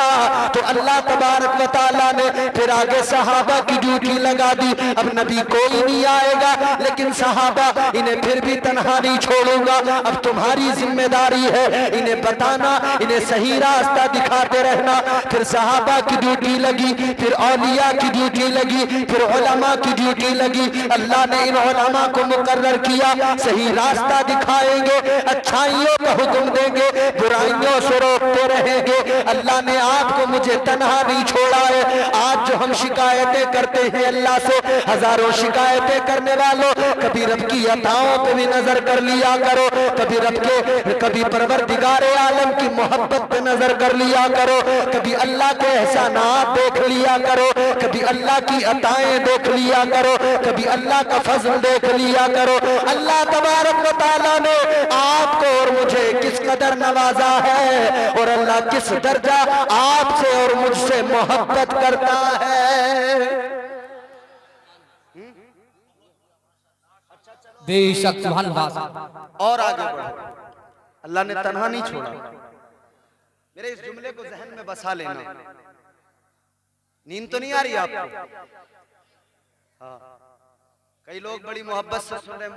तो अल्लाह तबारक व तआला ने फिर आगे सहाबा की ड्यूटी लगा दी। अब नबी कोई नहीं आएगा लेकिन सहाबा इन्हें फिर भी तन्हा नहीं छोड़ूंगा। अब तुम्हारी जिम्मेदारी है इन्हें बताना, इन्हें सही रास्ता दिखाते रहना। फिर सहाबा की ड्यूटी लगी, फिर औलिया की ड्यूटी लगी, फिर उलमा की ड्यूटी लगी। अल्लाह ने इन उलमा को मुकर्रर किया, सही रास्ता दिखाएंगे, अच्छाइयों का हुक्म देंगे, बुराइयों से रोकते रहेंगे। अल्लाह ने आपको मुझे तन्हा नहीं छोड़ा है। आज जो हम शिकायतें करते हैं अल्लाह से, हजारों शिकायतें करने वालों कभी रब की अताओं पे भी नजर कर लिया करो, कभी परवरदिगारे आलम की मोहब्बत पे नजर कर लिया करो, कभी अल्लाह के एहसानात देख लिया करो, कभी अल्लाह की अताएं देख लिया करो, कभी अल्लाह का फजल देख लिया करो। अल्लाह तबारक व तआला ने आपको और मुझे किस कदर नवाजा है और अल्लाह किस दर्जा आपसे और मुझसे मोहब्बत करता है। बेशक सुभान अल्लाह। और आगे बढ़ो, अल्लाह ने तन्हा नहीं छोड़ा। मेरे इस जुमले को जहन में बसा लेना। नींद तो नहीं आ रही आपको? हाँ। कई लोग बड़ी मोहब्बत से सुन रहे हैं।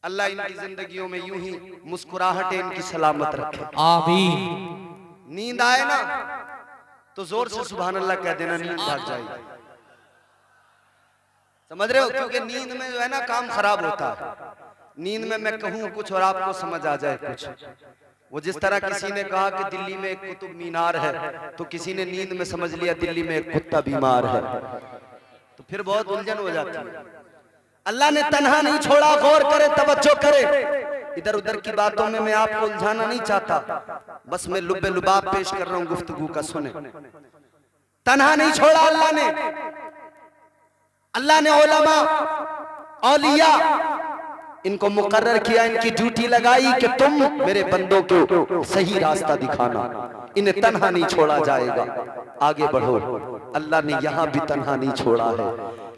अल्लाह इनकी जिंदगियों में यूं ही मुस्कुराहटें इनकी सलामत रखे, आमीन। नींद आए ना तो जोर से सुभान अल्लाह कह देना, नींद भाग जाएगी। समझ रहे हो? क्योंकि नींद में जो है ना काम खराब होता है। नींद में मैं कहूँ कुछ और आपको समझ आ जाए कुछ। वो जिस तरह किसी ने कहा कि दिल्ली में एक कुतुब मीनार है, तो किसी ने नींद में समझ लिया दिल्ली में एक कुत्ता बीमार है, तो फिर बहुत उलझन हो जाती है। अल्लाह ने तन्हा नहीं छोड़ा। गौर करे, तवज्जो करे। इधर उधर की बातों में मैं आपको उलझाना नहीं चाहता, बस मैं लुब्बे लुबाब पेश कर रहा हूँ गुफ्तगू का, सुने। तन्हा नहीं छोड़ा अल्लाह ने। अल्लाह ने उलमा, औलिया इनको मुकर्रर किया, इनकी ड्यूटी लगाई कि तुम मेरे बंदों को सही रास्ता दिखाना, इन्हें तन्हा नहीं छोड़ा जाएगा। आगे बढ़ो। अल्लाह ने यहां भी तन्हा नहीं छोड़ा है,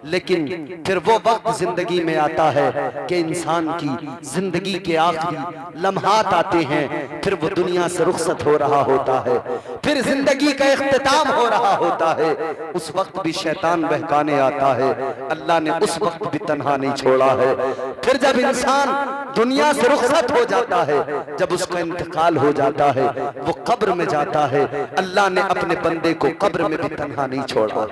लेकिन फिर वो वक्त जिंदगी में आता है कि इंसान की जिंदगी के आखिरी लम्हात आते हैं, फिर वो दुनिया से रुखसत हो रहा होता है, फिर जिंदगी का इख्तिताम हो रहा होता है। उस वक्त भी शैतान बहकाने आता है। अल्लाह ने उस वक्त भी तन्हा नहीं छोड़ा है। फिर जब इंसान दुनिया से रुखसत हो जाता है, जब उसका इंतकाल हो जाता है, वो कब्र में जाता है, अल्लाह ने अपने बंदे को कब्र में भी तन्हा नहीं छोड़ा।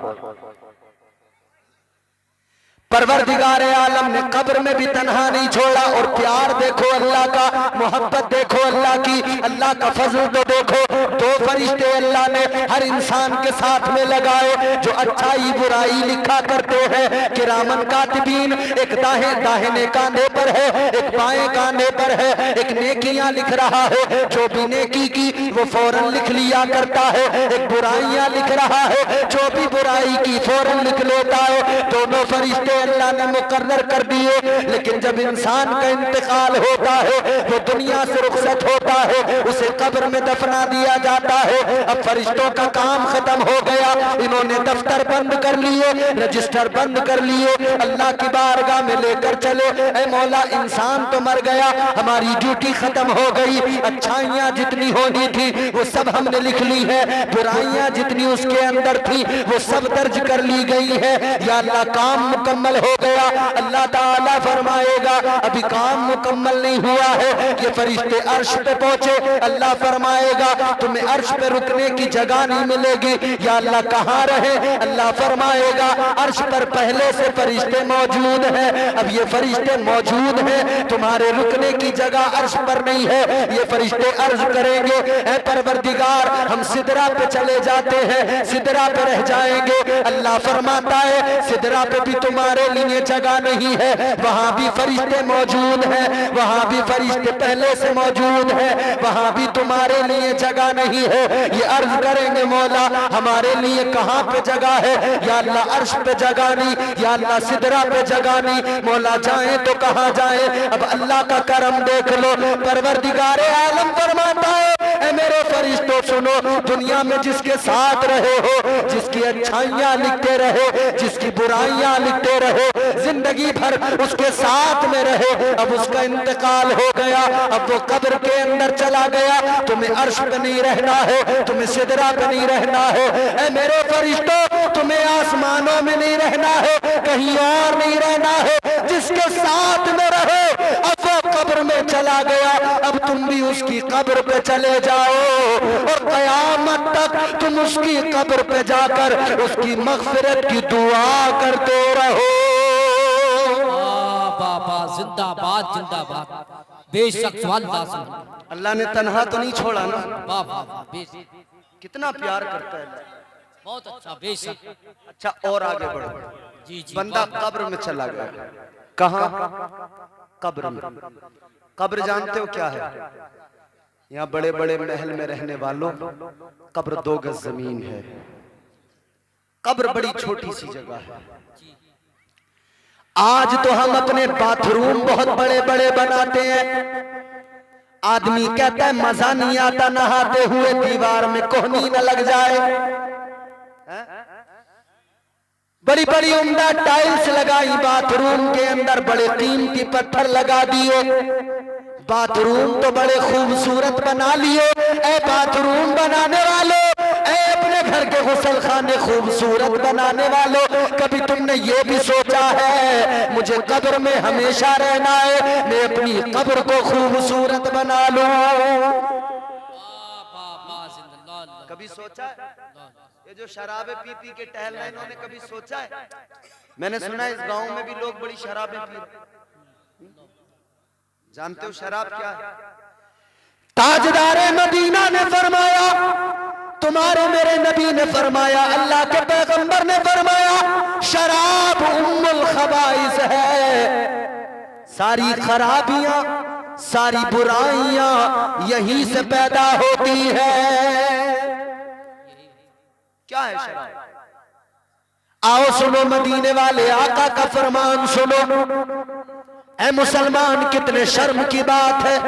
परवरदिगार आलम ने कब्र में भी तन्हा नहीं छोड़ा। और प्यार देखो अल्लाह का, मोहब्बत देखो अल्लाह की, अल्लाह का फजल तो देखो। दो फरिश्ते अल्लाह ने हर इंसान के साथ में लगाए जो अच्छाई बुराई लिखा करते हैं। किरामन कातिबीन, एक दाहिने कांधे पर है, एक बाएं कांधे पर है। एक नेकियां लिख रहा है, जो भी नेकी की वो फौरन लिख लिया करता है। एक बुराइयां लिख रहा है, जो भी बुराई की फौरन लिख लेता है। दोनों फरिश्ते अल्लाह ने मुकर्रर कर दिए। लेकिन जब इंसान का इंतकाल होता है, वो दुनिया से रुखसत होता है, उसे कब्र में दफना दिया जाता है। अब फरिश्तों का काम खत्म हो गया, इन्होंने दफ्तर बंद कर लिए, रजिस्टर बंद कर लिए, अल्लाह की बारगाह में लेकर चले। ऐ मौला, इंसान तो मर गया, हमारी ड्यूटी खत्म हो गई। अच्छाइयां जितनी होनी थी वो सब हमने लिख ली है, बुराइयां जितनी उसके अंदर थी वो सब दर्ज कर ली गई है। या अल्लाह, काम मुकम्मल हो गया। अल्लाह ताला फरमाएगा अभी काम मुकम्मल नहीं हुआ है। ये फरिश्ते अर्श पे पहुंचे, अल्लाह फरमाएगा तुम्हें अर्श पे रुकने की जगह नहीं मिलेगी। या अल्लाह, कहाँ रहे? अल्लाह फरमाएगा अर्श पर पहले से फरिश्ते मौजूद हैं। अब ये फरिश्ते मौजूद हैं, तुम्हारे रुकने की जगह अर्श पर नहीं है। ये फरिश्ते अर्ज करेंगे, ऐ परवरदिगार, हम सिदरा पे चले जाते हैं, सिदरा पे रह जाएंगे। अल्लाह फरमाता है सिदरा पे भी तुम्हारे लिए जगह नहीं है, वहां भी फरिश्ते मौजूद हैं, वहां भी फरिश्ते पहले से मौजूद हैं, वहां भी तुम्हारे लिए जगह नहीं है। ये अर्ज करेंगे मौला हमारे लिए कहां पे जगह है? या अल्लाह, अर्श पे जगह नहीं, या अल्लाह सिदरा पे जगह नहीं। मौला, जाए तो कहां जाए? अब अल्लाह का करम देख लो। परवरदिगार आलम फरमाता है ऐ मेरे फरिश्तों सुनो, दुनिया में जिसके साथ रहे हो, जिसकी अच्छाइयां लिखते रहे, जिसकी बुराइयां लिखते रहे, जिंदगी भर उसके साथ में रहे, अब उसका इंतकाल हो गया, अब वो कब्र के अंदर चला गया। तुम्हें अर्श पे नहीं रहना है, तुम्हें सिदरा पे नहीं रहना है। ऐ मेरे फरिश्तों, तुम्हें आसमानों में नहीं रहना है, कहीं और नहीं रहना है। जिसके साथ में रहे अब वो कब्र में चला गया, अब तुम भी उसकी कब्र पे चले जाओ और कयामत तक तुम उसकी कब्र पे जाकर उसकी मगफिरत की दुआ करते रहो। बाबा जिंदाबाद जिंदाबाद, बेशक अल्लाह ने तन्हा तो नहीं छोड़ा ना। बाबा बेशक, कितना प्यार करता है, बहुत अच्छा, बेशक। अच्छा, और आगे बढ़ो। जी जी, बंदा कब्र में चला गया, कहाँ? कब्र में। कब्र जानते हो क्या है? यहाँ बड़े बड़े महल में रहने वालों, कब्र 2 गज जमीन है। कब्र बड़ी छोटी सी जगह है। आज तो हम अपने बाथरूम बहुत बड़े बड़े बनाते हैं। आदमी कहता है मजा नहीं आता नहाते हुए, दीवार में कोहनी न लग जाए। बड़ी बड़ी उम्दा टाइल्स लगाई बाथरूम के अंदर, बड़े कीमती पत्थर लगा दिए, बाथरूम तो बड़े खूबसूरत बना लिए। ऐ बाथरूम बनाने वालों, ऐ अपने घर के गुसल खाने खूबसूरत बनाने वालों, कभी तुमने ये भी सोचा है मुझे कब्र में हमेशा रहना है, मैं अपनी कब्र को खूबसूरत बना लूं? कभी सोचा है? ये जो शराबे पी पी के टहल रहे, इन्होंने कभी सोचा है? मैंने सुना इस गांव में भी लोग बड़ी शराबें पी। जानते हो शराब क्या है? ताजदारे मदीना ने फरमाया, तुम्हारे मेरे नबी ने फरमाया, अल्लाह के पैगंबर ने फरमाया, शराब उम्मुल खबाइस है। सारी खराबियां, सारी बुराइयां यहीं से पैदा होती है। क्या है शराब? आओ सुनो मदीने वाले आका का फरमान सुनो। ऐ मुसलमान, कितने शर्म की बात है,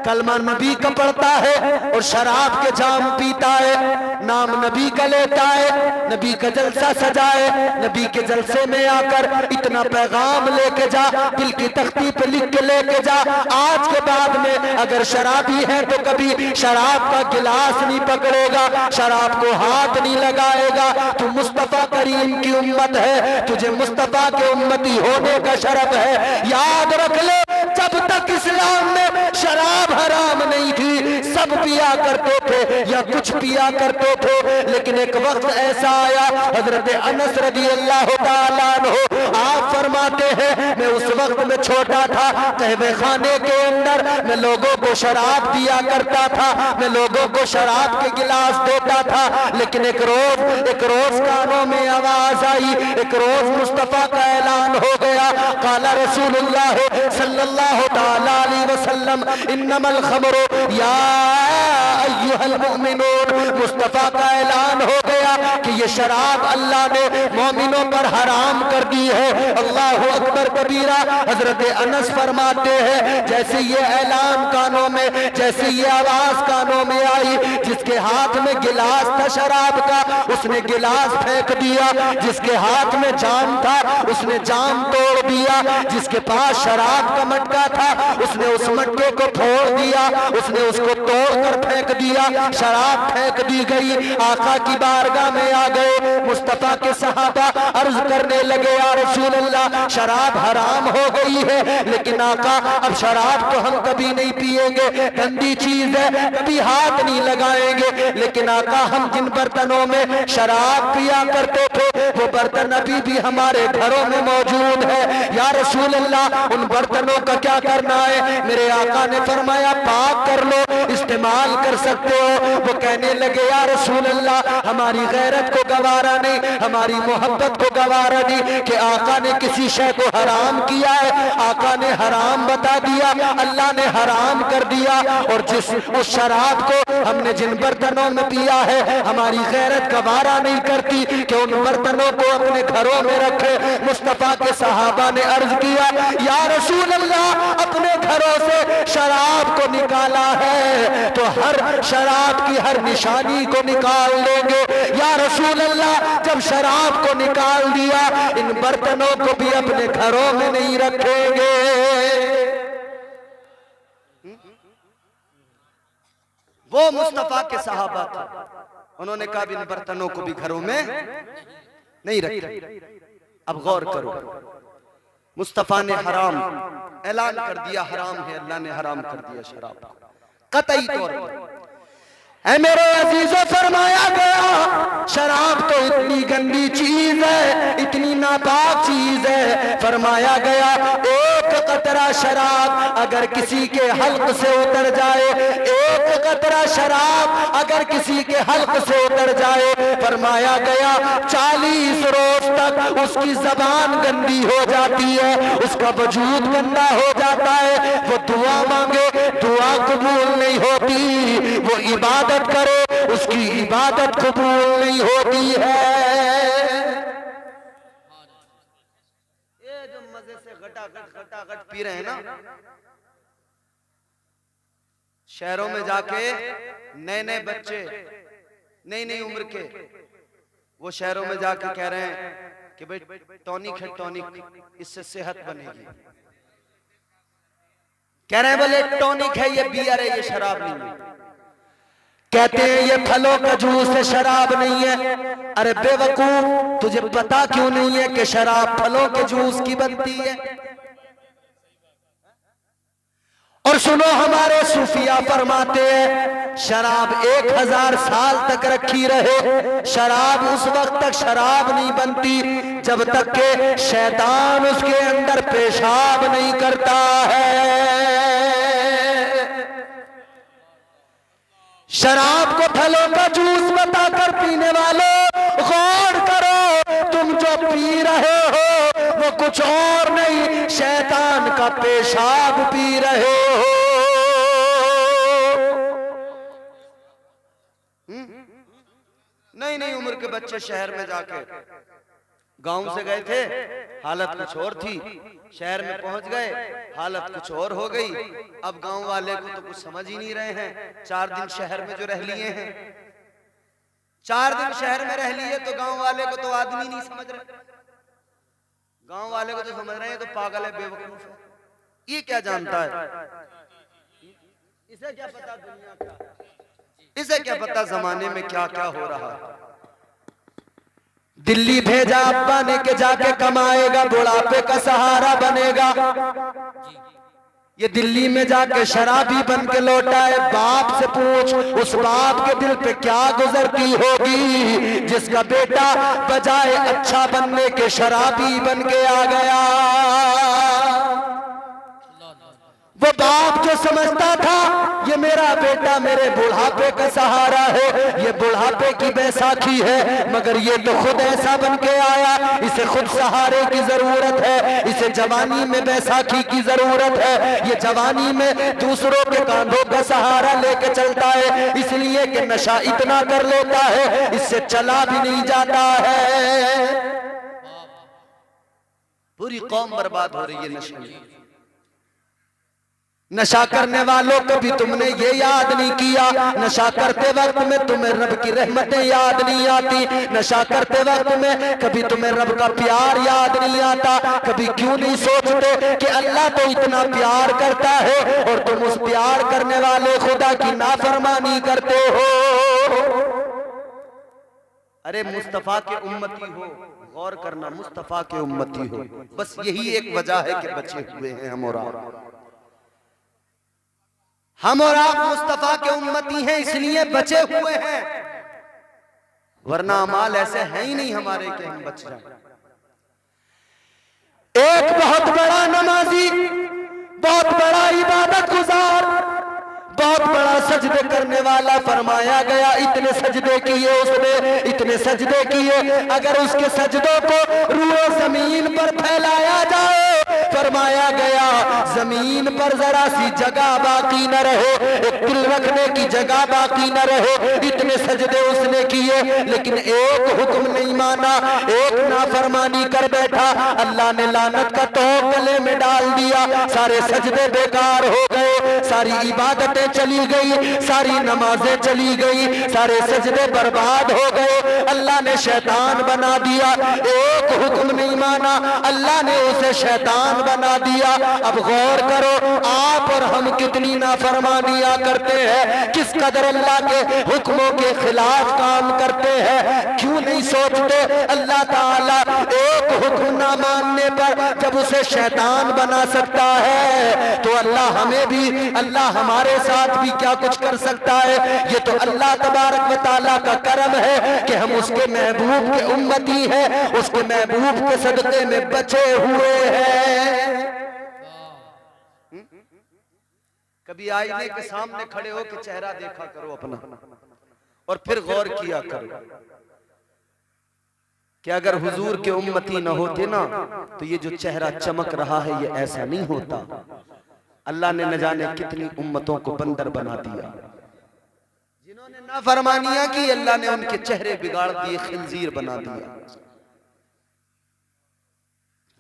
कलमा नबी का पढ़ता है और शराब के जाम पीता है, नाम नबी का लेता है, नबी का जलसा सजाए, नबी के जलसे में आकर इतना पैगाम लेके जा, दिल की तख्ती पे लिख के लेके जा। आज के बाद में अगर शराबी है तो कभी शराब का गिलास नहीं पकड़ेगा, शराब को हाथ नहीं लगाएगा। तू मुस्तफा करीम की उम्मत है, तुझे मुस्तफा के उम्मती होने का शरफ है। याद रख ले, जब तक इस्लाम में शराब हराम नहीं थी, सब पिया करते थे या कुछ पिया करते थे, लेकिन एक वक्त ऐसा आया, हजरत अनस रजी अल्लाह ताला अन्हु आप फरमाते हैं मैं उस वक्त में छोटा था, कहवे खाने के अंदर मैं लोगों को शराब दिया करता था, मैं लोगों को शराब के गिलास देता था, लेकिन एक रोज कानों में आवाज आई, एक रोज मुस्तफा का ऐलान हो गया, काला रसूलुल्लाह सल्लल्लाहु ताला अलैहि वसल्लम इन्नमल खमरु या अय्युहल मुमिनून, मुस्तफा का ऐलान हो गया कि ये शराब अल्लाह ने मोमिनों पर हराम कर दी है। अल्लाहु अकबर कबीरा। हजरत अनस फरमाते हैं जैसे ये ऐलान कानों में, जैसे ये आवाज कानों में आई, जिसके हाथ में गिलास था शराब का उसने गिलास फेंक दिया, जिसके हाथ में जाम था उसने जाम तोड़ दिया, जिसके पास शराब का मटका था उसने उस मटके को फोड़ दिया, उसने उसको तोड़कर फेंक दिया, शराब फेंक दी गई। आका की बारगाह में आ गए मुस्तफा के सहाबा, अर्ज करने लगे या रसूल अल्लाह शराब हराम हो गई है, लेकिन आका अब शराब तो हम कभी नहीं पिएंगे, गंदी चीज है, कभी हाथ नहीं लगाएंगे, लेकिन आका हम जिन बर्तनों में शराब पिया करते थे वो बर्तन अभी भी हमारे घरों में मौजूद है, या रसूल अल्लाह उन बर्तनों का क्या करना है? मेरे आका ने फरमाया पाक कर लो, इस्तेमाल कर सकते हो। वो कहने लगे या रसूल अल्लाह हमारी गैरत को गवारा नहीं, हमारी मोहब्बत को गवारा नहीं कि आका ने किसी शय को हराम किया है, आका ने हराम बता दिया, अल्लाह ने हराम कर दिया, और जिस उस शराब को हमने जिन बर्तनों में पिया है हमारी गैरत गवारा नहीं करती कि उन बर्तनों को अपने घरों में रखे। मुस्तफा के सहाबा ने अर्ज किया या रसूल अल्लाह अपने घरों से शराब को निकाला है तो हर शराब की हर निशानी को निकाल लेंगे, या रसूल अल्लाह जब शराब को निकाल दिया इन बर्तनों को भी अपने घरों में नहीं रखेंगे। वो मुस्तफा के सहाबा था, उन्होंने कहा इन बर्तनों को भी घरों में नहीं रखे। अब गौर करो, मुस्तफा ने हराम ऐलान कर दिया, हराम है, अल्लाह ने हराम कर दिया शराब कतई तौर पर। ऐ मेरे अजीजों फरमाया गया शराब तो इतनी गंदी चीज है, इतनी नापाक चीज है, फरमाया गया एक कतरा शराब अगर किसी के हल्क से उतर जाए, एक कतरा शराब अगर किसी के हल्क से उतर जाए, फरमाया गया 40 रोज तक उसकी जबान गंदी हो जाती है, उसका वजूद गंदा हो जाता है, वो दुआ मांगे दुआ कबूल नहीं होती, वो इबादत करे उसकी इबादत कबूल नहीं होती है। ये जो मजे से घटाघट पी रहे हैं ना, शहरों में जाके नए नए बच्चे नई नई उम्र के वो शहरों में जाके कह रहे हैं कि भाई टॉनिक है, टॉनिक इससे सेहत बनेगी। कह रहे हैं बोले टॉनिक है, ये बियर है, ये शराब नहीं है। कहते हैं ये फलों का जूस है, शराब नहीं है। अरे बेवकूफ, तुझे पता क्यों नहीं है कि शराब फलों के जूस की बनती है? और सुनो हमारे सूफिया फरमाते हैं शराब 1000 साल तक रखी रहे, शराब उस वक्त तक शराब नहीं बनती जब तक के शैतान उसके अंदर पेशाब नहीं करता है। शराब को फलों का जूस बताकर पीने वालों गौर करो, तुम जो पी रहे हो वो कुछ और नहीं, शैतान का पेशाब पी रहे हो। नई नई उम्र के बच्चे शहर में जाके, गांव से गए थे हालत कुछ और थी, शहर में पहुंच गए हालत कुछ और हो गई। अब गांव वाले को तो कुछ समझ ही नहीं रहे हैं, 4 दिन शहर में जो रह लिए हैं, 4 दिन शहर में रह लिए तो गांव वाले को तो आदमी नहीं समझ रहे, गांव वाले को तो समझ रहे हैं तो पागल है, बेवकूफ है, ये क्या जानता है, इसे क्या पता दुनिया का, इसे क्या पता जमाने में क्या क्या हो रहा है। दिल्ली भेजा अब्बा ने के जाके कमाएगा, बुढ़ापे का सहारा बनेगा। ये दिल्ली में जाके शराबी बन के लौटा है। बाप से पूछ, उस बाप के दिल पे क्या गुजरती होगी जिसका बेटा बजाय अच्छा बनने के शराबी बन के आ गया। वो बाप जो समझता था ये मेरा बेटा मेरे बुढ़ापे का सहारा है, ये बुढ़ापे की बैसाखी है, मगर ये तो खुद ऐसा बन के आया, इसे खुद सहारे की जरूरत है, इसे जवानी में बैसाखी की जरूरत है। ये जवानी में दूसरों के कांधों का सहारा लेके चलता है, इसलिए कि नशा इतना कर लेता है इससे चला भी नहीं जाता है। पूरी कौम बर्बाद हो रही है नशे में। नशा करने वालों कभी तुमने ये याद नहीं किया, नशा करते वक्त में तुम्हें रब की रहमतें याद नहीं आती, नशा करते वक्त में कभी तुम्हें रब का प्यार याद नहीं आता। कभी क्यों नहीं सोचते कि अल्लाह तो इतना प्यार करता है और तुम उस प्यार करने वाले खुदा की नाफरमानी करते हो। अरे मुस्तफा के उम्मती हो, गौर करना, मुस्तफा के उम्मती हो, बस यही एक वजह है कि बचे हुए हैं हम और आप मुस्तफा के उम्मती हैं इसलिए बचे हुए हैं, वरना अमाल ऐसे हैं ही नहीं हमारे कि हम बच जाएं। एक बहुत बड़ा नमाजी, बहुत बड़ा इबादत गुजार, बहुत बड़ा सजदे करने वाला फरमाया गया, इतने सजदे किए उसने, इतने सजदे किए, अगर उसके सजदों को रूए जमीन पर फैलाया जाए, फरमाया गया जमीन पर जरा सी जगह बाकी न रहे, एक दिल रखने की जगह बाकी न रहे। इतने सजदे उसने किए लेकिन एक हुक्म नहीं माना, एक नाफरमानी कर बैठा, अल्लाह ने लानत का तोप गले में डाल दिया, सारे सजदे बेकार हो गए, सारी इबादतें चली गई, सारी नमाजें चली गई, सारे सजदे बर्बाद हो गए। अल्लाह ने शैतान बना दिया, एक हुक्म नहीं माना, अल्लाह ने उसे शैतान बना दिया। अब गौर करो आप और हम कितनी नाफरमानियां करते हैं, किस कदर अल्लाह के हुक्मों के खिलाफ काम करते हैं। क्यों नहीं सोचते अल्लाह ताला एक हुक्म ना मानने पर जब उसे शैतान बना सकता है तो अल्लाह हमें भी, अल्लाह हमारे साथ भी क्या कुछ कर सकता है। ये तो अल्लाह तबारक व तआला का करम है कि हम उसके महबूब के उम्मती हैं, उसके महबूब के सदक़े में बचे हुए हैं। कभी आईने के सामने खड़े हो के चेहरा देखा करो अपना और फिर गौर किया करो कि अगर हुजूर के उम्मती न होते ना तो ये जो चेहरा चमक रहा है ये ऐसा नहीं होता। अल्लाह ने न जाने कितनी उम्मतों को बंदर बना दिया, जिन्होंने नाफरमानियां की अल्लाह ने उनके चेहरे बिगाड़ दिए, खिंजीर बना दिया।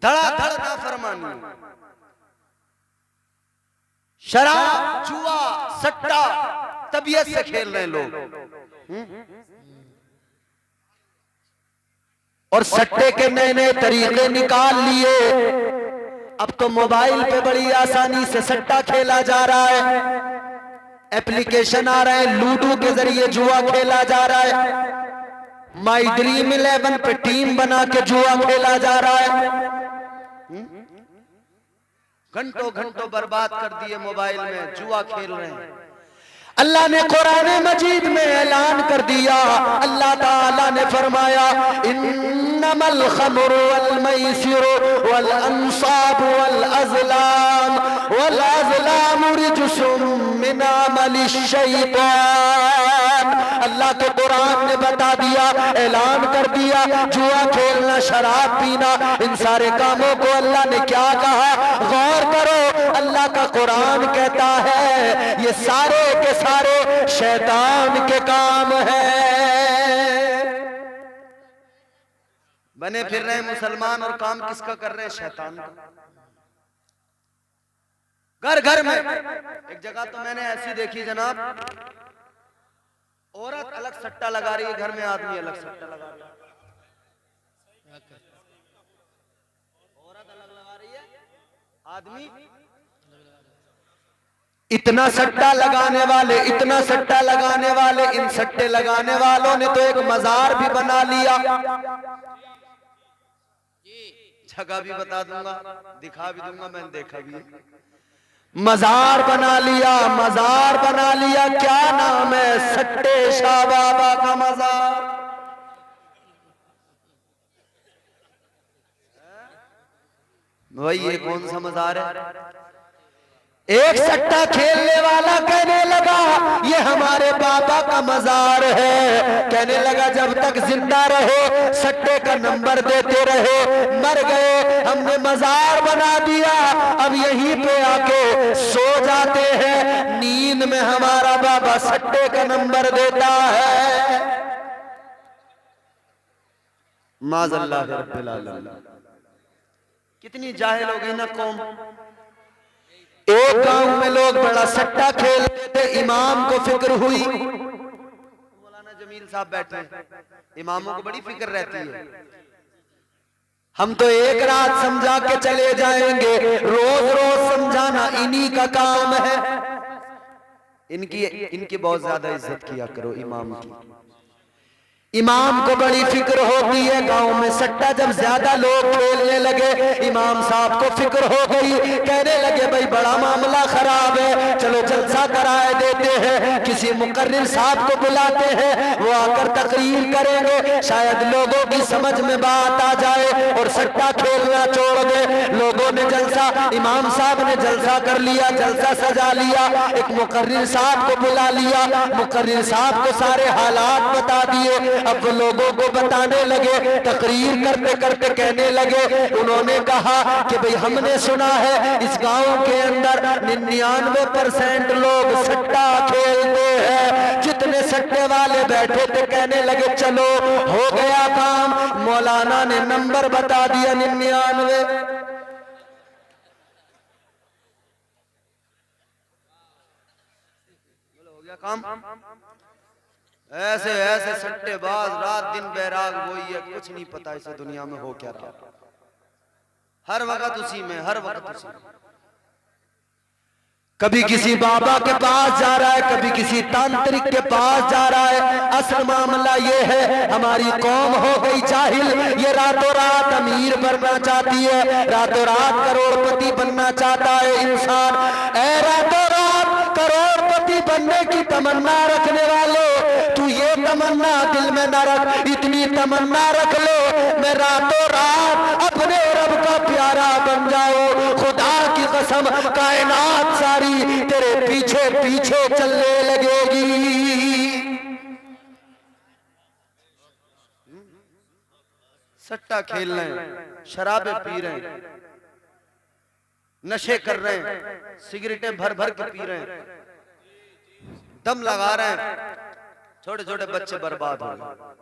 धड़ाधड़ नाफरमानी, शराब, जुआ, सट्टा तबीयत से खेल रहे लोग, और सट्टे के नए नए तरीके निकाल लिए। अब तो मोबाइल पे बड़ी आसानी से सट्टा खेला जा रहा है, एप्लीकेशन आ रहे हैं, लूडो के जरिए जुआ खेला जा रहा है, माई ड्रीम 11 पे टीम बना के जुआ खेला जा रहा है। घंटों घंटों बर्बाद कर दिए मोबाइल में, जुआ खेल रहे हैं। अल्लाह ने कुरान मजीद में ऐलान कर दिया, अल्लाह ताला ने फरमाया इन्नमल खमरु वल मैसिरु वल अंसाब वल अज़लाम रिजसुम मिन अमलिश शैतान। अल्लाह के कुरान ने बता दिया, ऐलान कर दिया, जुआ खेलना, शराब पीना, इन सारे कामों को अल्लाह ने क्या कहा, गौर करो। अल्लाह का कुरान कहता है ये सारे के सारे शैतान के काम है। बने फिर रहे मुसलमान और काम किसका कर रहे हैं? शैतान का। घर घर में एक जगह तो मैंने ऐसी देखी जनाब, औरत अलग सट्टा लगा रही है, घर में आदमी अलग सट्टा लगा रही है। औरत अलग लगा रही है, आदमी। इतना सट्टा लगाने वाले, इतना सट्टा लगाने वाले, इन सट्टे लगाने वालों ने तो एक मजार भी बना लिया। जगह भी बता दूंगा, दिखा भी दूंगा, मैंने देखा भी है। मजार बना लिया, मजार बना लिया। क्या नाम है? सट्टे शाह बाबा का मजार। भाई ये कौन सा मजार है? एक सट्टा खेलने वाला कहने लगा ये हमारे बाबा का मजार है। कहने लगा जब तक जिंदा रहे सट्टे का नंबर देते रहे, मर गए हमने मजार बना दिया, अब यहीं पे आके सो जाते हैं। नींद में हमारा बाबा सट्टे का नंबर देता है। माज़अल्लाह रब्बिल आलमीन। कितनी जाहिल हो गई ना कौम। एक गांव में लोग बड़ा सट्टा खेलते थे, इमाम को फिक्र हुई। मौलाना जमील साहब बैठे हैं, इमामों को बड़ी फिक्र रहती है। हम तो एक रात समझा के चले जाएंगे, रोज रोज समझाना इन्हीं का काम है। इनकी बहुत ज्यादा इज्जत किया करो इमाम की। इमाम को बड़ी फिक्र होती है। गांव में सट्टा जब ज्यादा लोग खेलने लगे, इमाम साहब को फिक्र हो गई। कहने लगे भाई बड़ा मामला खराब है, चलो जलसा कराए देते हैं, किसी मुकर्रिर साहब को बुलाते हैं, वो आकर तकरीर करेंगे, शायद लोगों की समझ में बात आ जाए और सट्टा खेलना छोड़ दे। लोगों ने जलसा, इमाम साहब ने जलसा कर लिया, जलसा सजा लिया। एक मुकर्रिर साहब को बुला लिया, मुकर्रिर साहब को सारे हालात बता दिए। अब वो लोगों को बताने लगे, तकरीर करते करते कहने लगे, उन्होंने कहा कि भाई हमने सुना है इस गांव के अंदर 99% लोग सट्टा खेलते हैं। जितने सट्टे वाले बैठे थे कहने लगे चलो हो गया काम। मौलाना ने नंबर बता दिया 99। हो गया काम। ऐसे ऐसे सट्टेबाज रात दिन बैराग वही है, कुछ नहीं पता इसे दुनिया में हो क्या रहा। हर वक्त उसी में, हर वक्त उसी में। कभी किसी बाबा के पास जा रहा है, कभी किसी तांत्रिक के पास जा रहा है। असल मामला ये है हमारी कौम हो गई जाहिल। ये रातों रात अमीर बनना चाहती है, रातों रात करोड़पति बनना चाहता है इंसान। ऐ रातों रात करोड़पति बनने की तमन्ना रखने वाले, तू ये तमन्ना दिल में न रख, इतनी तमन्ना रख लो मैं रातों रात अपने रब का प्यारा बन जाऊं। खुदा की कसम कायनात सारी तेरे पीछे पीछे चलने लगेगी। सट्टा खेल रहे हैं, शराबें पी रहे हैं, नशे कर रहे हैं, सिगरेटें भर भर के पी रहे हैं, दम लगा रहे हैं, छोटे छोटे बच्चे बर्बाद हो गए।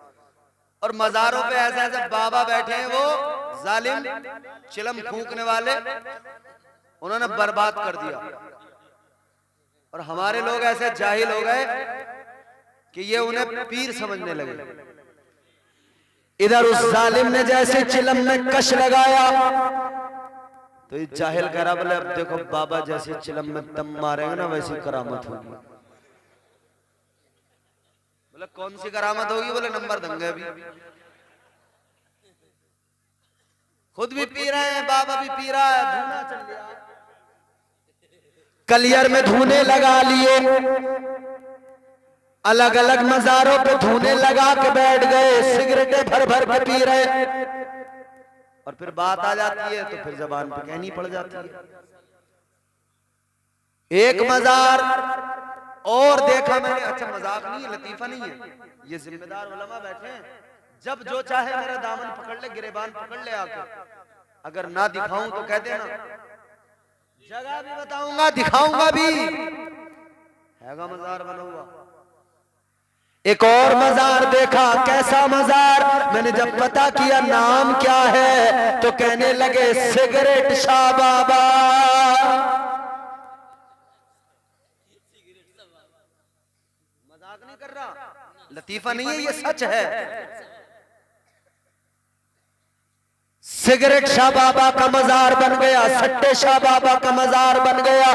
और मजारों पे ऐसे ऐसे बाबा बैठे हैं, वो जालिम चिलम फूंकने वाले, उन्होंने बर्बाद कर दिया। और हमारे लोग ऐसे जाहिल हो गए कि ये उन्हें पीर समझने लगे। इधर उस जालिम ने जैसे चिलम में कश लगाया तो ये जाहिल कह रहा बोले अब देखो बाबा जैसे चिलम में दम मारेंगे ना वैसी करामत होगी। बोले कौन सी करामत होगी? बोले नंबर देंगे। अभी खुद भी पी रहे हैं, बाबा भी पी रहा है, धूना चल गया। कलियर में धूने लगा लिए, अलग अलग मजारों पे धूने लगा के बैठ गए, सिगरेटें भर भर के पी रहे। और फिर बात आ जाती है तो फिर जबान पे कहनी पड़ जाती है। एक मजार और देखा मैंने, अच्छा मजाक नहीं है, लतीफा नहीं है, ये जिम्मेदार उलमा बैठे हैं। जब जो चाहे मेरा दामन पकड़ ले, गिरेबान पकड़ ले आके। अगर ना दिखाऊं तो कह देना, जगह भी बताऊंगा, दिखाऊंगा भी। हैगा मजार बना हुआ। एक और मजार देखा, कैसा मजार? मैंने जब पता किया नाम क्या है तो कहने लगे सिगरेट शाह बाबा। मजाक नहीं कर रहा, लतीफा नहीं है, ये सच है। सिगरेट शाह बाबा का मजार बन गया, सट्टे शाह बाबा का मजार बन गया।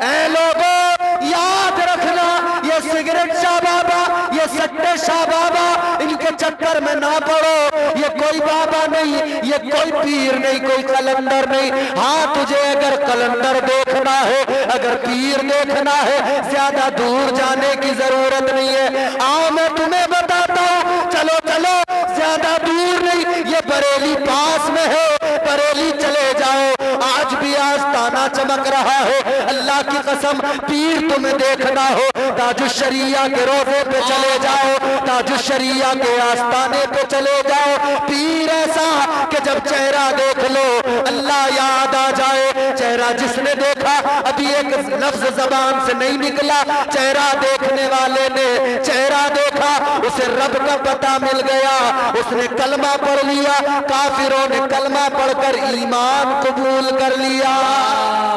ऐ लोगों याद रखना, ये सिगरेट शाह बाबा, ये सट्टे शाह बाबा, इनके चक्कर में ना पड़ो। ये ये कोई बाबा नहीं, ये कोई पीर नहीं, कोई कलंदर नहीं। हाँ, तुझे अगर कलंदर देखना है, अगर पीर देखना है, ज्यादा दूर जाने की जरूरत नहीं है। आओ मैं तुम्हें बताता हूँ, चलो चलो, ज्यादा दूर नहीं, ये बरेली पास में है, बरेली चले जाओ। आज भी आस्ताना चमक रहा है, अल्लाह की कसम, पीर तुम्हें देखना हो, ताजुश्शरिया के रोजे पे चले जाओ, ताजुश्शरिया के आस्ताने पे चले जाओ। पीर ऐसा कि जब चेहरा देख लो अल्लाह याद आ जाए। चेहरा जिसने देखा, अभी एक लफ्ज जबान से नहीं निकला, चेहरा देखने वाले ने चेहरा देखा, उसे रब का पता मिल गया, उसने कलमा पढ़ लिया। काफिरों ने कलमा पढ़कर ईमान कबूल कर लिया।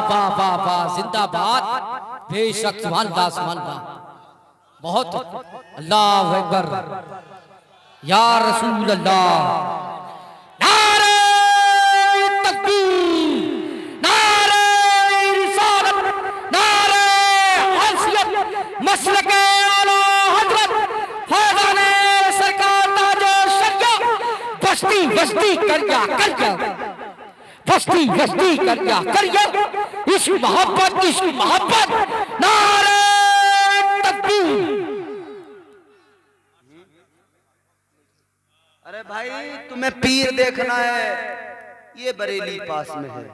वाह वाह वाह, जिंदाबाद, बेशक, सुभान अल्लाह, सुभान अल्लाह, बहुत, अल्लाह अकबर, या रसूल अल्लाह। नारे तकबीर, नारे रिसालत, नारे हसरत, मसलके आला हजरत फैज़ाने सरकार ताजो शरिया, बस्ती बस्ती कर जा, बस्ती बस्ती कर जा, इश्क मोहब्बत, इश्क मोहब्बत, नारे तकबीर। अरे भाई, तुम्हें पीर देखना है, ये बरेली पास में है।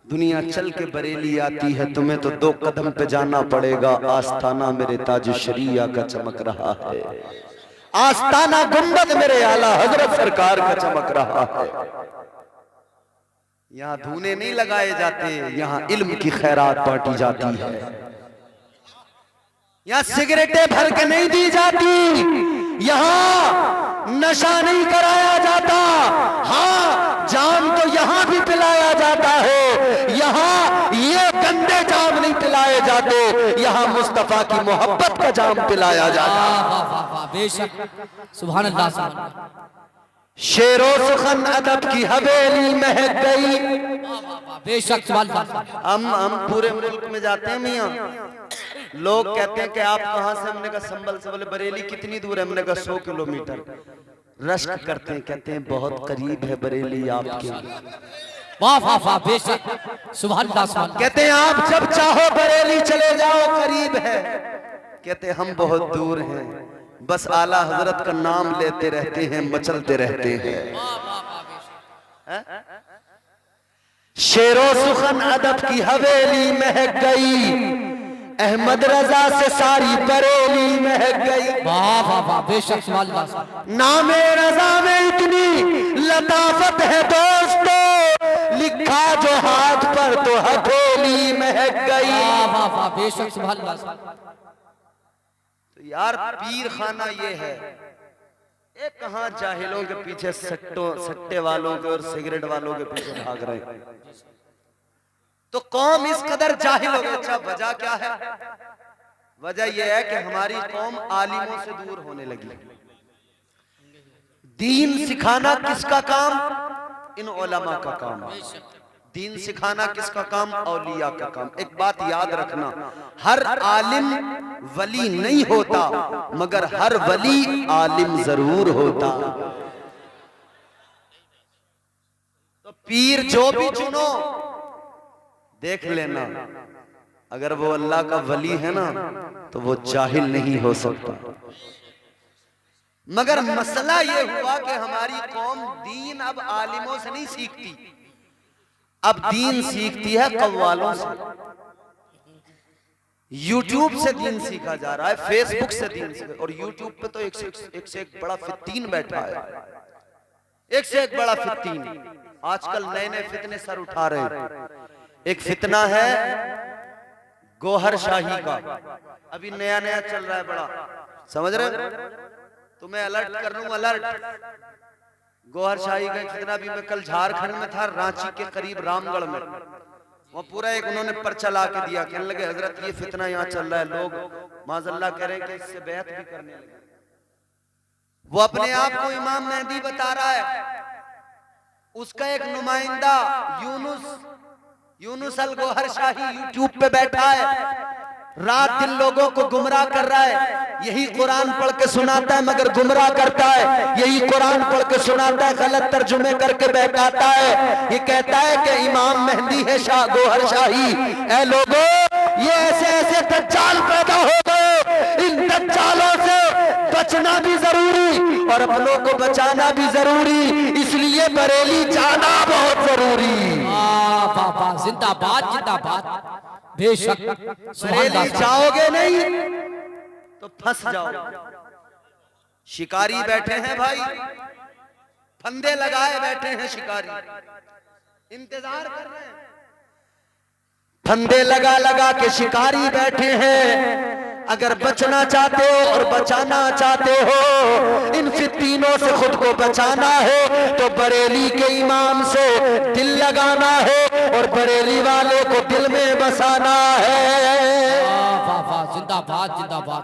दुनिया चल के बरेली आती है, तुम्हें तो 2 कदम पे जाना पड़ेगा। आस्ताना मेरे ताजुश्शरिया का चमक रहा है, आस्ताना गुंबद मेरे आला हजरत सरकार का चमक रहा है। यहाँ धूने नहीं लगाए जाते, यहाँ इल्म की खैरात बांटी जाती है। यहाँ सिगरेटें भर के नहीं दी जाती, यहाँ नशा नहीं कराया जाता। हाँ, जाम तो यहाँ भी पिलाया जाता है, यहाँ ये गंदे जाम नहीं पिलाए जाते, यहाँ मुस्तफा की मोहब्बत का जाम पिलाया जाता। वाह वाह वाह, बेशक, सुभान अल्लाह, सुभान अल्लाह। शेरो सुखन अदब की हवेली महक गई। बेशक, सुभान अल्लाह। हम पूरे मुल्क में जाते हैं मियाँ, लोग कहते हैं कि आप कहाँ से? हमने कहा संभल से। बोले बरेली कितनी दूर है? हमने कहा 100 किलोमीटर। रश्क करते हैं, कहते हैं बहुत करीब है बरेली आपके। वाह वाह वाह, बेशक, सुभान अल्लाह, सुभान अल्लाह। कहते हैं आप जब चाहो बरेली चले जाओ, करीब है। कहते हैं हम बहुत दूर हैं, बस आला हजरत का नाम लेते रहते हैं, मचलते रहते हैं। शेरो सुखन अदब की हवेली महक गई, अहमद रजा से सारी बरेली महक गई। वाह वाह वाह, बेशक, सुभान अल्लाह। नामे रजा में इतनी लताफत है दोस्तों, लिखा जो हाथ पर तो हथेली महक गई। वाह वाह वाह, बेशक, सुभान अल्लाह। तो यार पीर खाना ये है, ये कहाँ जाहिलों के पीछे सट्टे वालों के और सिगरेट वालों के पीछे भाग रहे हैं। तो कौम इस कदर जाहिल हो गई। अच्छा, वजह क्या है? वजह यह है कि हमारी कौम आलिमों से दूर होने लगी। दीन सिखाना किसका काम? इन उलमा का काम। दीन सिखाना किसका काम? औलिया का काम। एक बात याद रखना, हर आलिम वली नहीं होता, मगर हर वली आलिम जरूर होता। तो पीर जो भी चुनो, देख लेना, अगर वो अल्लाह का वली है ना, तो वो जाहिल नहीं हो सकता। मगर मसला ये हुआ कि हमारी कौम दीन अब आलिमों से नहीं सीखती, अब दीन सीखती है कव्वालों से। यूट्यूब से दीन सीखा जा रहा है, फेसबुक से दीन सीखा, और यूट्यूब पे तो एक से एक बड़ा फित्तीन बैठा है, एक से एक बड़ा फित्तीन। आजकल नए नए फितने सर उठा रहे हैं। एक फितना है गोहर शाही का, अभी नया नया चल रहा है, बड़ा, समझ रहे? तुम्हें अलर्ट कर लूं, अलर्ट। गोहर शाही का फितना भी, मैं कल झारखंड में था, रांची के करीब रामगढ़ में, वहाँ पूरा एक उन्होंने पर्चा ला के दिया, कहने लगे हजरत ये फितना यहाँ चल रहा है, लोग माज़अल्लाह कह रहे हैं कि इससे बैत भी करने लगे। वो अपने आप को इमाम मेहदी बता रहा है, उसका एक नुमाइंदा यूनुस अल गोहर शाही यूट्यूब पे बैठा है, रात दिन लोगों को गुमराह कर रहा है, यही कुरान पढ़ के सुनाता है मगर गुमराह करता है, यही कुरान पढ़ के सुनाता है गलत तर्जुमे करके बहकाता है। ये कहता है कि इमाम मेहंदी है शाह गोहर शाही। ऐ लोगों, ये ऐसे ऐसे दज्जाल पैदा हो गए, इन दज्जालों से बचना भी जरूरी और अपनों को बचाना भी जरूरी, इसलिए बरेली जाना बहुत जरूरी। वाह, जिंदाबाद जिंदाबाद, बेशक। बरेली जाओगे नहीं तो फंस जाओ। शिकारी बैठे हैं भाई, फंदे लगाए बैठे हैं शिकारी, इंतजार कर रहे हैं। फंदे लगा लगा के शिकारी बैठे हैं। अगर बचना चाहते हो और बचाना चाहते हो, इन फितनों से खुद को बचाना है तो बरेली के इमाम से दिल लगाना है और बरेली वाले को दिल में बसाना है। वाह वाह, जिंदाबाद जिंदाबाद,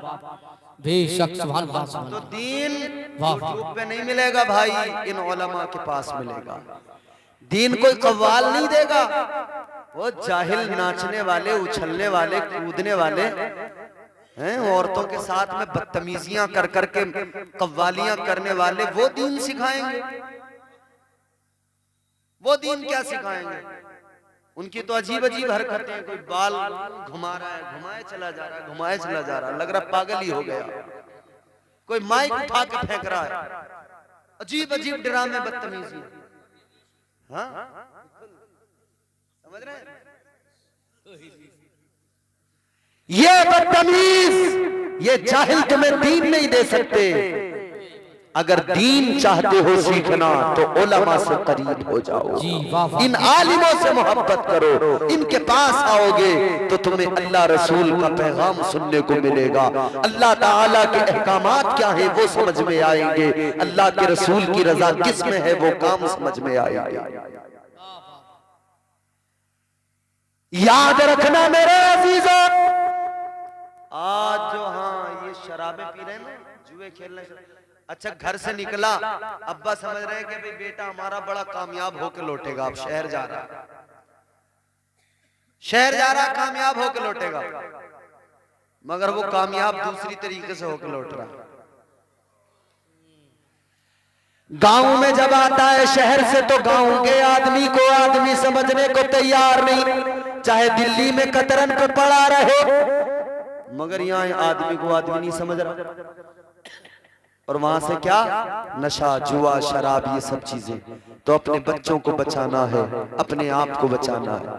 बेशक। सुभान अल्लाह, सुभान तो अल्लाह। दीन वाह, वाह। यूट्यूब पे नहीं मिलेगा भाई, इन उलमा के पास मिलेगा। दीन कोई कव्वाल नहीं देगा, वो जाहिल नाचने वाले, उछलने वाले, कूदने वाले हैं, औरतों के साथ में बदतमीजियां कर करके कव्वालियां करने वाले, वो दीन सिखाएंगे। वो दीन क्या सिखाएंगे? उनकी तो अजीब अजीब हरकतें हैं। कोई बाल घुमा रहा है, घुमाए चला जा रहा है, घुमाए चला जा रहा है, लग रहा पागल ही हो गया। कोई माइक उठा के फेंक रहा है, अजीब अजीब ड्रामे, बदतमीजी। हाँ, समझ रहे हैं? ये बदतमीज, ये जाहिल तुम्हें दीन नहीं दे सकते। अगर दीन चाहते हो सीखना तो उलमा से करीब हो जाओ, इन आलिमों से मोहब्बत करो, इनके पास आओगे तो तुम्हें अल्लाह रसूल का पैगाम सुनने को मिलेगा। अल्लाह ताला के अहकामात क्या है वो समझ में आएंगे, अल्लाह के रसूल की रजा किस में है वो काम समझ में आएंगे। याद रखना मेरे अजीजों, आज जो हाँ ये शराबें पी रहे हैं ना, जुए खेल रहे हैं, अच्छा घर से निकला, अब्बा समझ रहे हैं कि भाई बेटा हमारा बड़ा कामयाब होकर लौटेगा, अब शहर जा रहा है, शहर जा रहा, कामयाब होकर लौटेगा, मगर वो कामयाब दूसरी तरीके से होकर लौट रहा है। गांव में जब आता है शहर से तो गांव के आदमी को आदमी समझने को तैयार नहीं, चाहे दिल्ली में कतरन पे पड़ा रहे, मगर यहाँ आदमी को आदमी नहीं समझ रहा। और वहां से क्या, नशा, जुआ, शराब, ये सब चीजें। तो अपने बच्चों को बचाना है, अपने आप को बचाना है।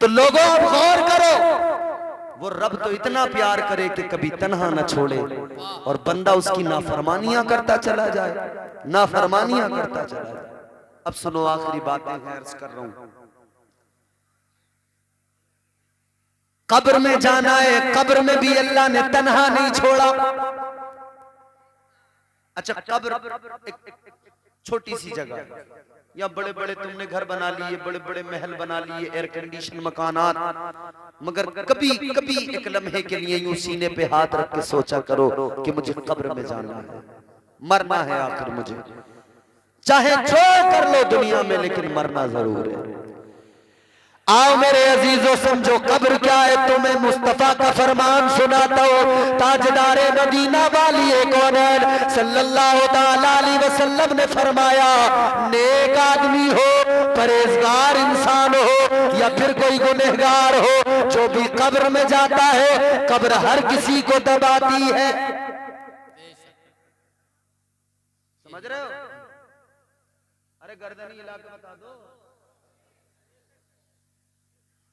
तो लोगों अब गौर करो, वो रब तो इतना प्यार करे कि कभी तन्हा न छोड़े और बंदा उसकी नाफरमानियां करता चला जाए, नाफरमानियां करता चला जाए। अब सुनो आखिरी बातें अर्ज कर रहा हूं। कब्र में जाना है, कब्र में भी अल्लाह ने तन्हा नहीं छोड़ा। अच्छा, कब्र एक छोटी सी जगह, या बड़े बड़े तुमने घर बना लिए, बड़े बड़े महल बना लिए, एयर कंडीशन मकानात, मगर कभी कभी एक लम्हे के लिए यूं सीने पे हाथ रख के सोचा करो कि मुझे कब्र में जाना है, मरना है आखिर मुझे, चाहे जो कर लो दुनिया में, लेकिन मरना जरूर है। आओ मेरे अजीजों, समझो कब्र क्या है। तुम्हें मुस्तफा का फरमान सुनाता हूँ। ताजदारे मदीना वाली कौनैन सल्लल्लाहु ताला अलैहि वसल्लम ने फरमाया, नेक आदमी हो, परहेजगार इंसान हो या फिर कोई गुनहगार हो, जो भी कब्र में जाता है कब्र हर किसी को दबाती है। समझ रहे हो? अरे गर्दनी इलाका बता दो।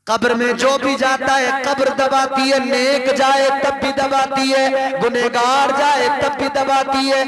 कब्र में जो भी जाता है कब्र दबाती है, नेक जाए तब भी दबाती है, गुनहगार जाए तब भी दबाती है,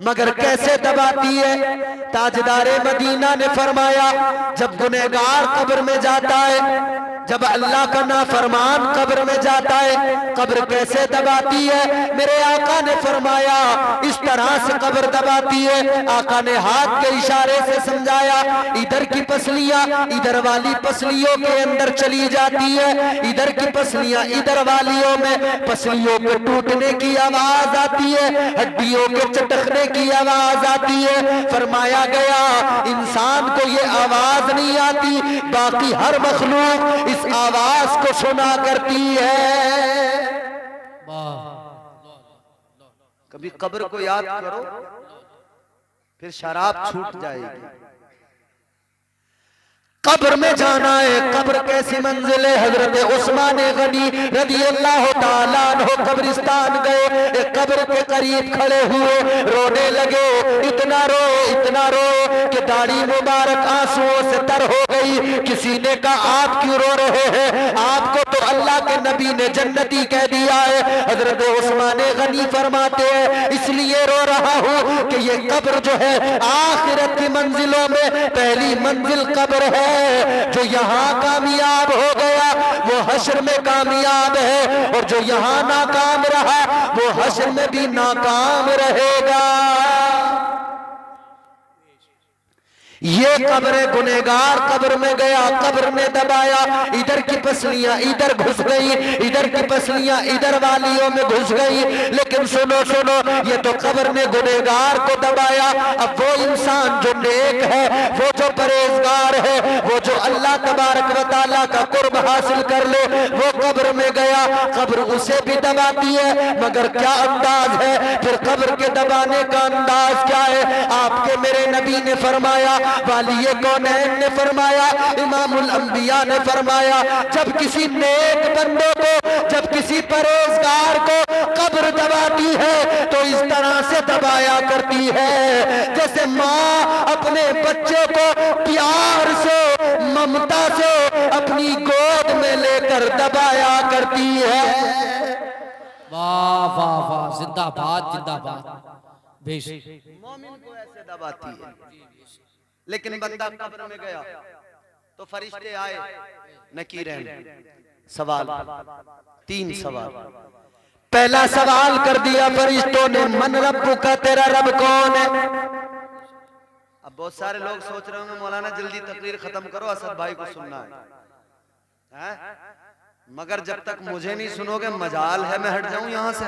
मगर कैसे दबाती है? ताजदारे मदीना ने फरमाया, जब गुनहगार कब्र में जाता है, जब अल्लाह का नाफरमान कब्र में जाता है, कब्र कैसे दबाती है? मेरे आका ने फरमाया, इस तरह से कब्र दबाती है। आका ने हाथ के इशारे से समझाया, इधर की पसलियां इधर वाली पसलियों के अंदर चली जाती है, इधर की पसलियां इधर वालियों में, पसलियों के टूटने की आवाज आती है, हड्डियों के चटकने की आवाज आती है। फरमाया गया, इंसान को ये आवाज नहीं आती, बाकी हर मखलूक इस आवाज को सुना करती है। कभी कब्र को याद करो, फिर शराब छूट जाएगी। कब्र में जाना है, कब्र कैसी मंजिल है। हजरत उस्मान गनी रज़ी अल्लाह ताला अन्हु कब्रिस्तान गए, एक कब्र के करीब खड़े हुए, रोने लगे। इतना रोए कि दाढ़ी मुबारक आंसुओं से तर हो गई। किसी ने कहा आप क्यों रो रहे हैं, आपको तो अल्लाह के नबी ने जन्नती कह दिया है। हजरत उस्मान गनी फरमाते हैं इसलिए रो रहा हूं कि ये कब्र जो है आखिरत की मंजिलों में पहली मंजिल कब्र है। जो यहाँ कामयाब हो गया वो हश्र में कामयाब है, और जो यहाँ नाकाम रहा वो हश्र में भी नाकाम रहेगा। ये कब्र गुनहगार कब्र में गया, कब्र ने दबाया, इधर की पसलियां इधर घुस गई, इधर की पसलियां इधर वालियों में घुस गई। लेकिन सुनो ये तो कब्र ने गुनहगार को दबाया। अब वो इंसान जो नेक है, वो जो परहेजगार है, वो जो अल्लाह तबारक व तआला का कुर्ब हासिल कर ले, वो कब्र में गया, कब्र उसे भी दबाती है। मगर क्या अंदाज है, फिर कब्र के दबाने का अंदाज क्या है? आपके मेरे नबी ने फरमाया, वालिये कौनैन ने फरमाया, इमामुल अंबिया ने फरमाया, जब किसी नेक बंदे को, जब किसी परहेजगार को कब्र दबाती है तो इस तरह से दबाया करती है जैसे माँ अपने बच्चे को प्यार से, ममता से अपनी गोद में लेकर दबाया करती है। वाह वाह वाह, जिंदाबाद जिंदाबाद। मोमिन को ऐसे दबाती है। लेकिन बंदा कब्र में गया तो फरिश्ते आए, नकीरैन, सवाल, 3 सवाल। पहला सवाल कर दिया फरिश्तों ने, मन रब्बु का, तेरा रब कौन है? अब बहुत सारे लोग सोच रहे होंगे मौलाना जल्दी तकरीर खत्म करो, असद भाई को सुनना है? मगर जब तक मुझे नहीं सुनोगे मजाल है मैं हट जाऊं यहां से।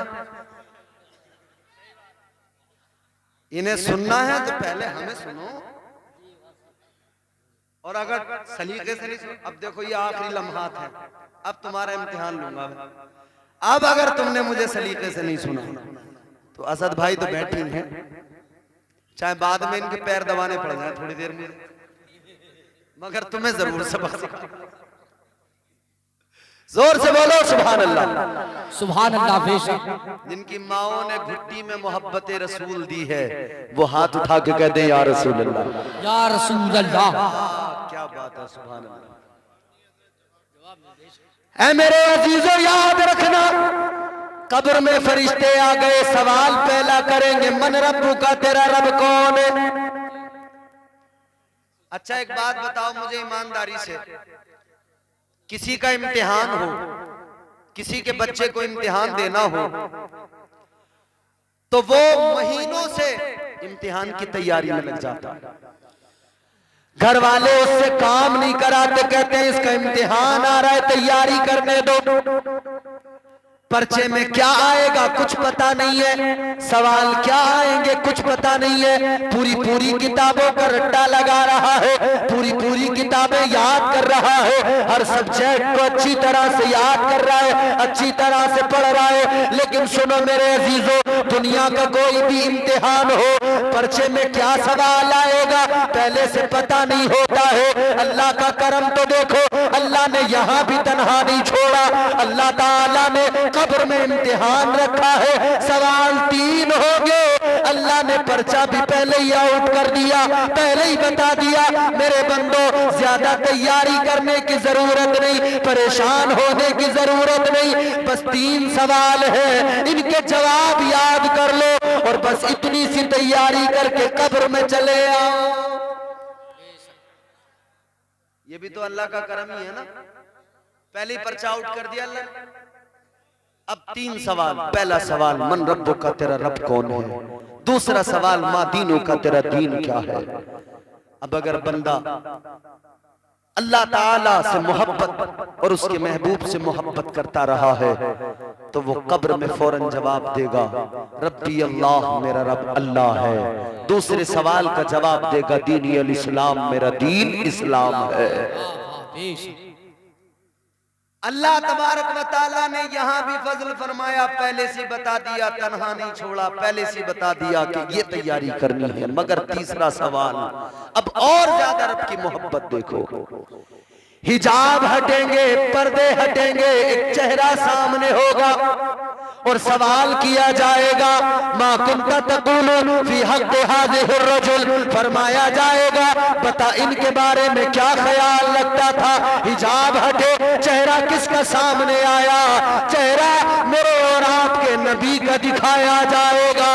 इन्हें सुनना है तो पहले हमें सुनो, और अगर सलीके से नहीं सुनो, अब देखो ये आखिरी लम्हात है, अब तुम्हारा इम्तिहान लूंगा मैं। अब अगर तुमने मुझे सलीके से नहीं सुना तो असद भाई तो बैठे हैं, चाहे बाद में इनके पैर दबाने पड़ जाए थोड़ी देर में, मगर तुम्हें जरूर सबक सिखा। जोर से बोलो सुभान अल्लाह, सुभान अल्लाह। बेशक जिनकी माओ ने घुट्टी में मोहब्बत रसूल दी है वो हाथ उठा के कहते हैं या रसूल अल्लाह, या रसूल अल्लाह। क्या बात है, सुभान अल्लाह। ऐ मेरे अजीजों याद रखना, कब्र में फरिश्ते आ गए, सवाल पहला करेंगे, मन रब्बु का, तेरा रब कौन है? अच्छा एक बात बताओ मुझे ईमानदारी से, किसी का इम्तिहान हो, किसी के बच्चे को इम्तिहान देना हो तो वो महीनों से इम्तिहान की तैयारी में लग जाता है। घर वाले उससे काम नहीं कराते, कहते हैं इसका इम्तिहान आ रहा है तैयारी करने दो। पर्चे में क्या आएगा कुछ पता नहीं है, सवाल क्या आएंगे कुछ पता नहीं है। पूरी किताबों का रट्टा लगा रहा है, पूरी किताबें याद कर रहा है, हर सब्जेक्ट को अच्छी तरह से याद कर रहा है, अच्छी तरह से पढ़ रहा है। लेकिन सुनो मेरे अजीजों, दुनिया का कोई भी इम्तिहान हो, पर्चे में क्या सवाल आएगा पहले से पता नहीं होता है। अल्लाह का करम तो देखो, अल्लाह ने यहाँ भी तन्हा नहीं छोड़ा, अल्लाह ताला ने कब्र में इम्तिहान रखा है। सवाल 3 होंगे, अल्लाह ने पर्चा भी पहले ही आउट कर दिया, पहले ही बता दिया मेरे बंदो ज्यादा तैयारी करने की जरूरत नहीं, परेशान होने की जरूरत नहीं, बस 3 सवाल है, इनके जवाब याद कर लो और बस इतनी सी तैयारी करके कब्र में चले आओ। ये भी तो अल्लाह का करम ही है ना, पहले ही पर्चा आउट कर दिया अल्लाह ने। अब 3 सवाल, पहला सवाल मन रब्बु का, तेरा रब कौन है? दूसरा सवाल मा दीनों का, तेरा दीन क्या है? अब अगर बंदा अल्लाह ताला से मोहब्बत और उसके महबूब से मोहब्बत करता रहा है तो वो कब्र में फौरन जवाब देगा रब्बी अल्लाह, मेरा रब अल्लाह है। दूसरे सवाल का जवाब देगा दीनी अल इस्लाम, मेरा दीन इस्लाम है। अल्लाह तबारक व तआला ने यहाँ भी फजल फरमाया, पहले से बता दिया, तन्हा नहीं छोड़ा, पहले से बता दिया कि ये तैयारी करनी है। मगर तीसरा सवाल, अब और ज्यादा रब की मोहब्बत देखो। हिजाब हटेंगे, पर्दे हटेंगे, एक चेहरा सामने होगा और सवाल किया जाएगा, मा कुंता तक़ूलू फी हक़्क़ि हाज़िहिर रजुल, फरमाया जाएगा बता इनके बारे में क्या ख्याल लगता था। हिजाब हटे, चेहरा किसका सामने आया? चेहरा मेरे और आपके नबी का दिखाया जाएगा।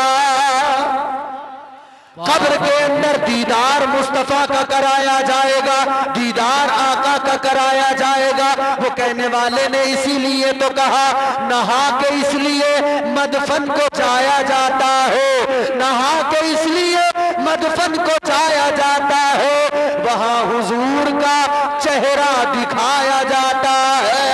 कब्र के अंदर दीदार मुस्तफा का कराया जाएगा, दीदार आका का कराया जाएगा। वो कहने वाले ने इसीलिए तो कहा, नहा के इसलिए मदफन को जाया जाता है, नहा के इसलिए मदफन को जाया जाता है, वहां हुजूर का चेहरा दिखाया जाता है।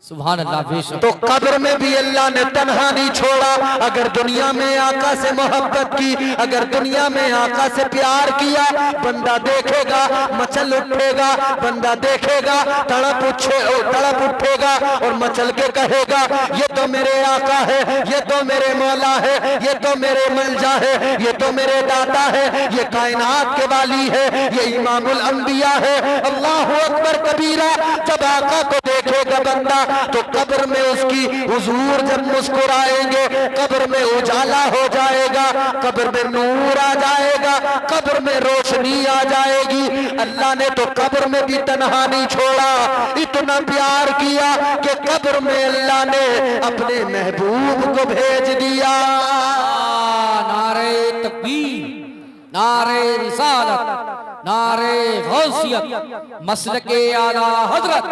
सुभान अल्लाह बेशक। तो कब्र में भी अल्लाह ने तन्हा नहीं छोड़ा। अगर दुनिया में आका से मोहब्बत की, अगर दुनिया में आका से प्यार किया, बंदा देखेगा मचल उठेगा, बंदा देखेगा तड़प उठेगा और मचल के कहेगा, ये तो मेरे आका है, ये तो मेरे मौला है, ये तो मेरे मलजा है, ये तो मेरे दाता है, ये कायनात के वाली है, ये इमामुल अंबिया है। अल्लाह अकबर कबीरा। जब आका को देखेगा बंदा तो कब्र में उसकी हुजूर जब मुस्कुराएंगे, कब्र में उजाला हो जाएगा, कब्र में नूर आ जाएगा, कब्र में रोशनी आ जाएगी। अल्लाह ने तो कब्र में भी तन्हा नहीं छोड़ा, इतना प्यार किया कि कब्र में अल्लाह ने अपने महबूब को भेज दिया। नारे तकबीर, नारे रिसालत, नारे गौसियत, मसलके आला हजरत,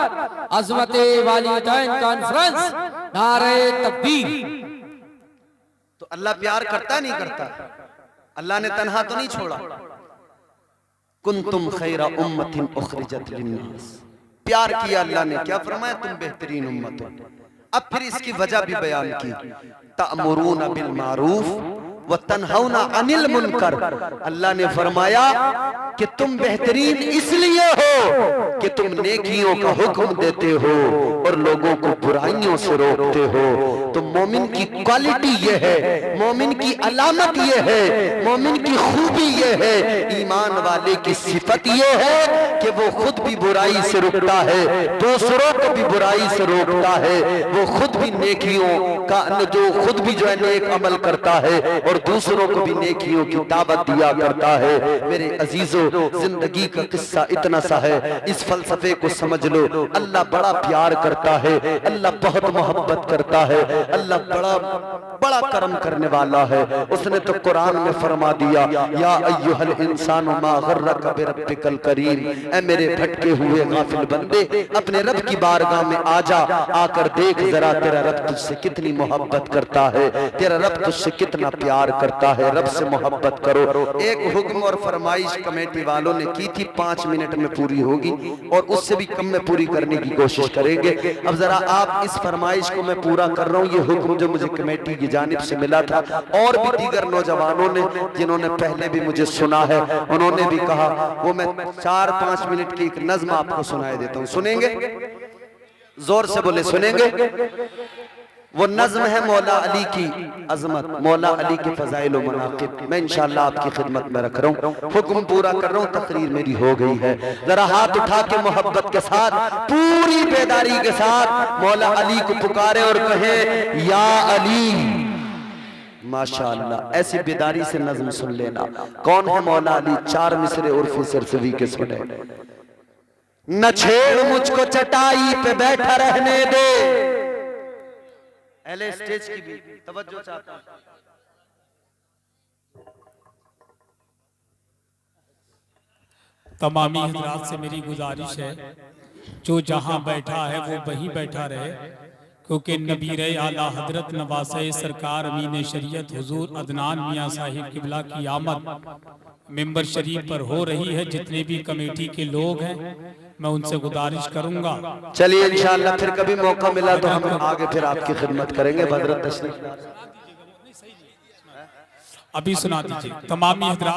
अज़मते वालिदैन कॉन्फ्रेंस, नारे तकबीर। तो अल्लाह प्यार करता नहीं करता? अल्लाह ने तन्हा तो नहीं छोड़ा। कुंतुम खैरा उम्मतिन उखरिजत लिन्नास, प्यार किया अल्लाह ने, क्या फरमाया? तुम बेहतरीन उम्मत हो। अब फिर इसकी वजह भी बयान की, तअमुरूना बिल मारूफ व तन्हौना अनिल मुनकर। अल्लाह ने फरमाया कि तुम बेहतरीन इसलिए हो कि तुम नेकियों का हुक्म देते हो और लोगों को बुराइयों से रोकते हो। तो मोमिन की क्वालिटी ये है, मोमिन की अलामत ये है, मोमिन की खूबी ये है, ईमान वाले की सिफत ये है कि वो खुद भी बुराई से रुकता है, दूसरों को भी बुराई से रोकता है, वो खुद भी नेकियों का, जो खुद भी जो है नेक अमल करता है और दूसरों को भी नेकियों की दावत दिया करता है। मेरे अजीजों, जिंदगी का किस्सा इतना सा है, इस फलसफे को समझ लो। अल्लाह बड़ा प्यार करता है, अल्लाह बहुत मोहब्बत करता है, अल्लाह बड़ा बड़ा करम करने वाला है। उसने तो कुरान में फरमा दिया, या अय्युहल इंसानु मा गर्रक बिरब्बिकल करीम, ऐ मेरे भटके हुए गाफिल बंदे, अपने रब की बारगाह में आजा, आकर देख जरा तेरा रब तुझसे कितनी मोहब्बत करता है, तेरा रब तुझसे कितना प्यार करता है। रब से मोहब्बत करो। एक हुक्म और फरमाइश कमेटी वालों ने की थी, 5 मिनट में पूरी होगी और उससे भी कम में पूरी करने की कोशिश करेंगे। अब जरा आप इस फरमाइश को मैं पूरा कर रहा हूँ। ये हुक्म जो मुझे कमेटी की जानिब से मिला था, और भी दीगर नौजवानों ने जिन्होंने पहले भी मुझे सुना है, उन्होंने भी कहा, वो मैं 4-5 मिनट की एक नज्म आपको सुनाए देता हूँ। सुनेंगे? जोर से बोले, सुनेंगे? वो नज़्म है मौला अली की अजमत, मौला अली के फजाइल व मनाक़िब। मैं इंशाअल्लाह आपकी खिदमत में रख रहा हूँ, हुक्म पूरा कर रहा हूँ, तकरीर मेरी हो गई है। जरा हाथ उठा के मोहब्बत के साथ, पूरी बेदारी के साथ मौला अली को पुकारे और कहे, या अली। माशाअल्लाह, ऐसी बेदारी से नज़्म सुन लेना। कौन है मौला अली? 4 मिसरे उर्फ़ सरसवी के सुने। न छेड़ मुझको चटाई पे बैठा रहने दे। पहले स्टेज की भी तवज्जो चाहता हूं। तमामी हज़रात से मेरी गुजारिश है, जो जहां बैठा है वो वहीं बैठा रहे, क्योंकि नबीर आला हजरत नवासे सरकार अमीन शरीयत हुजूर अदनान मियाँ साहिब किबला की आमद मेंबर शरीफ पर हो रही है। जितने भी कमेटी के लोग हैं, मैं उनसे गुजारिश करूंगा। चलिए इंशाअल्लाह फिर कभी मौका मिला तो हम आगे फिर आपकी खिदमत करेंगे। हजरत तशरीफ अभी सुना दीजिए तमामी हज़रात।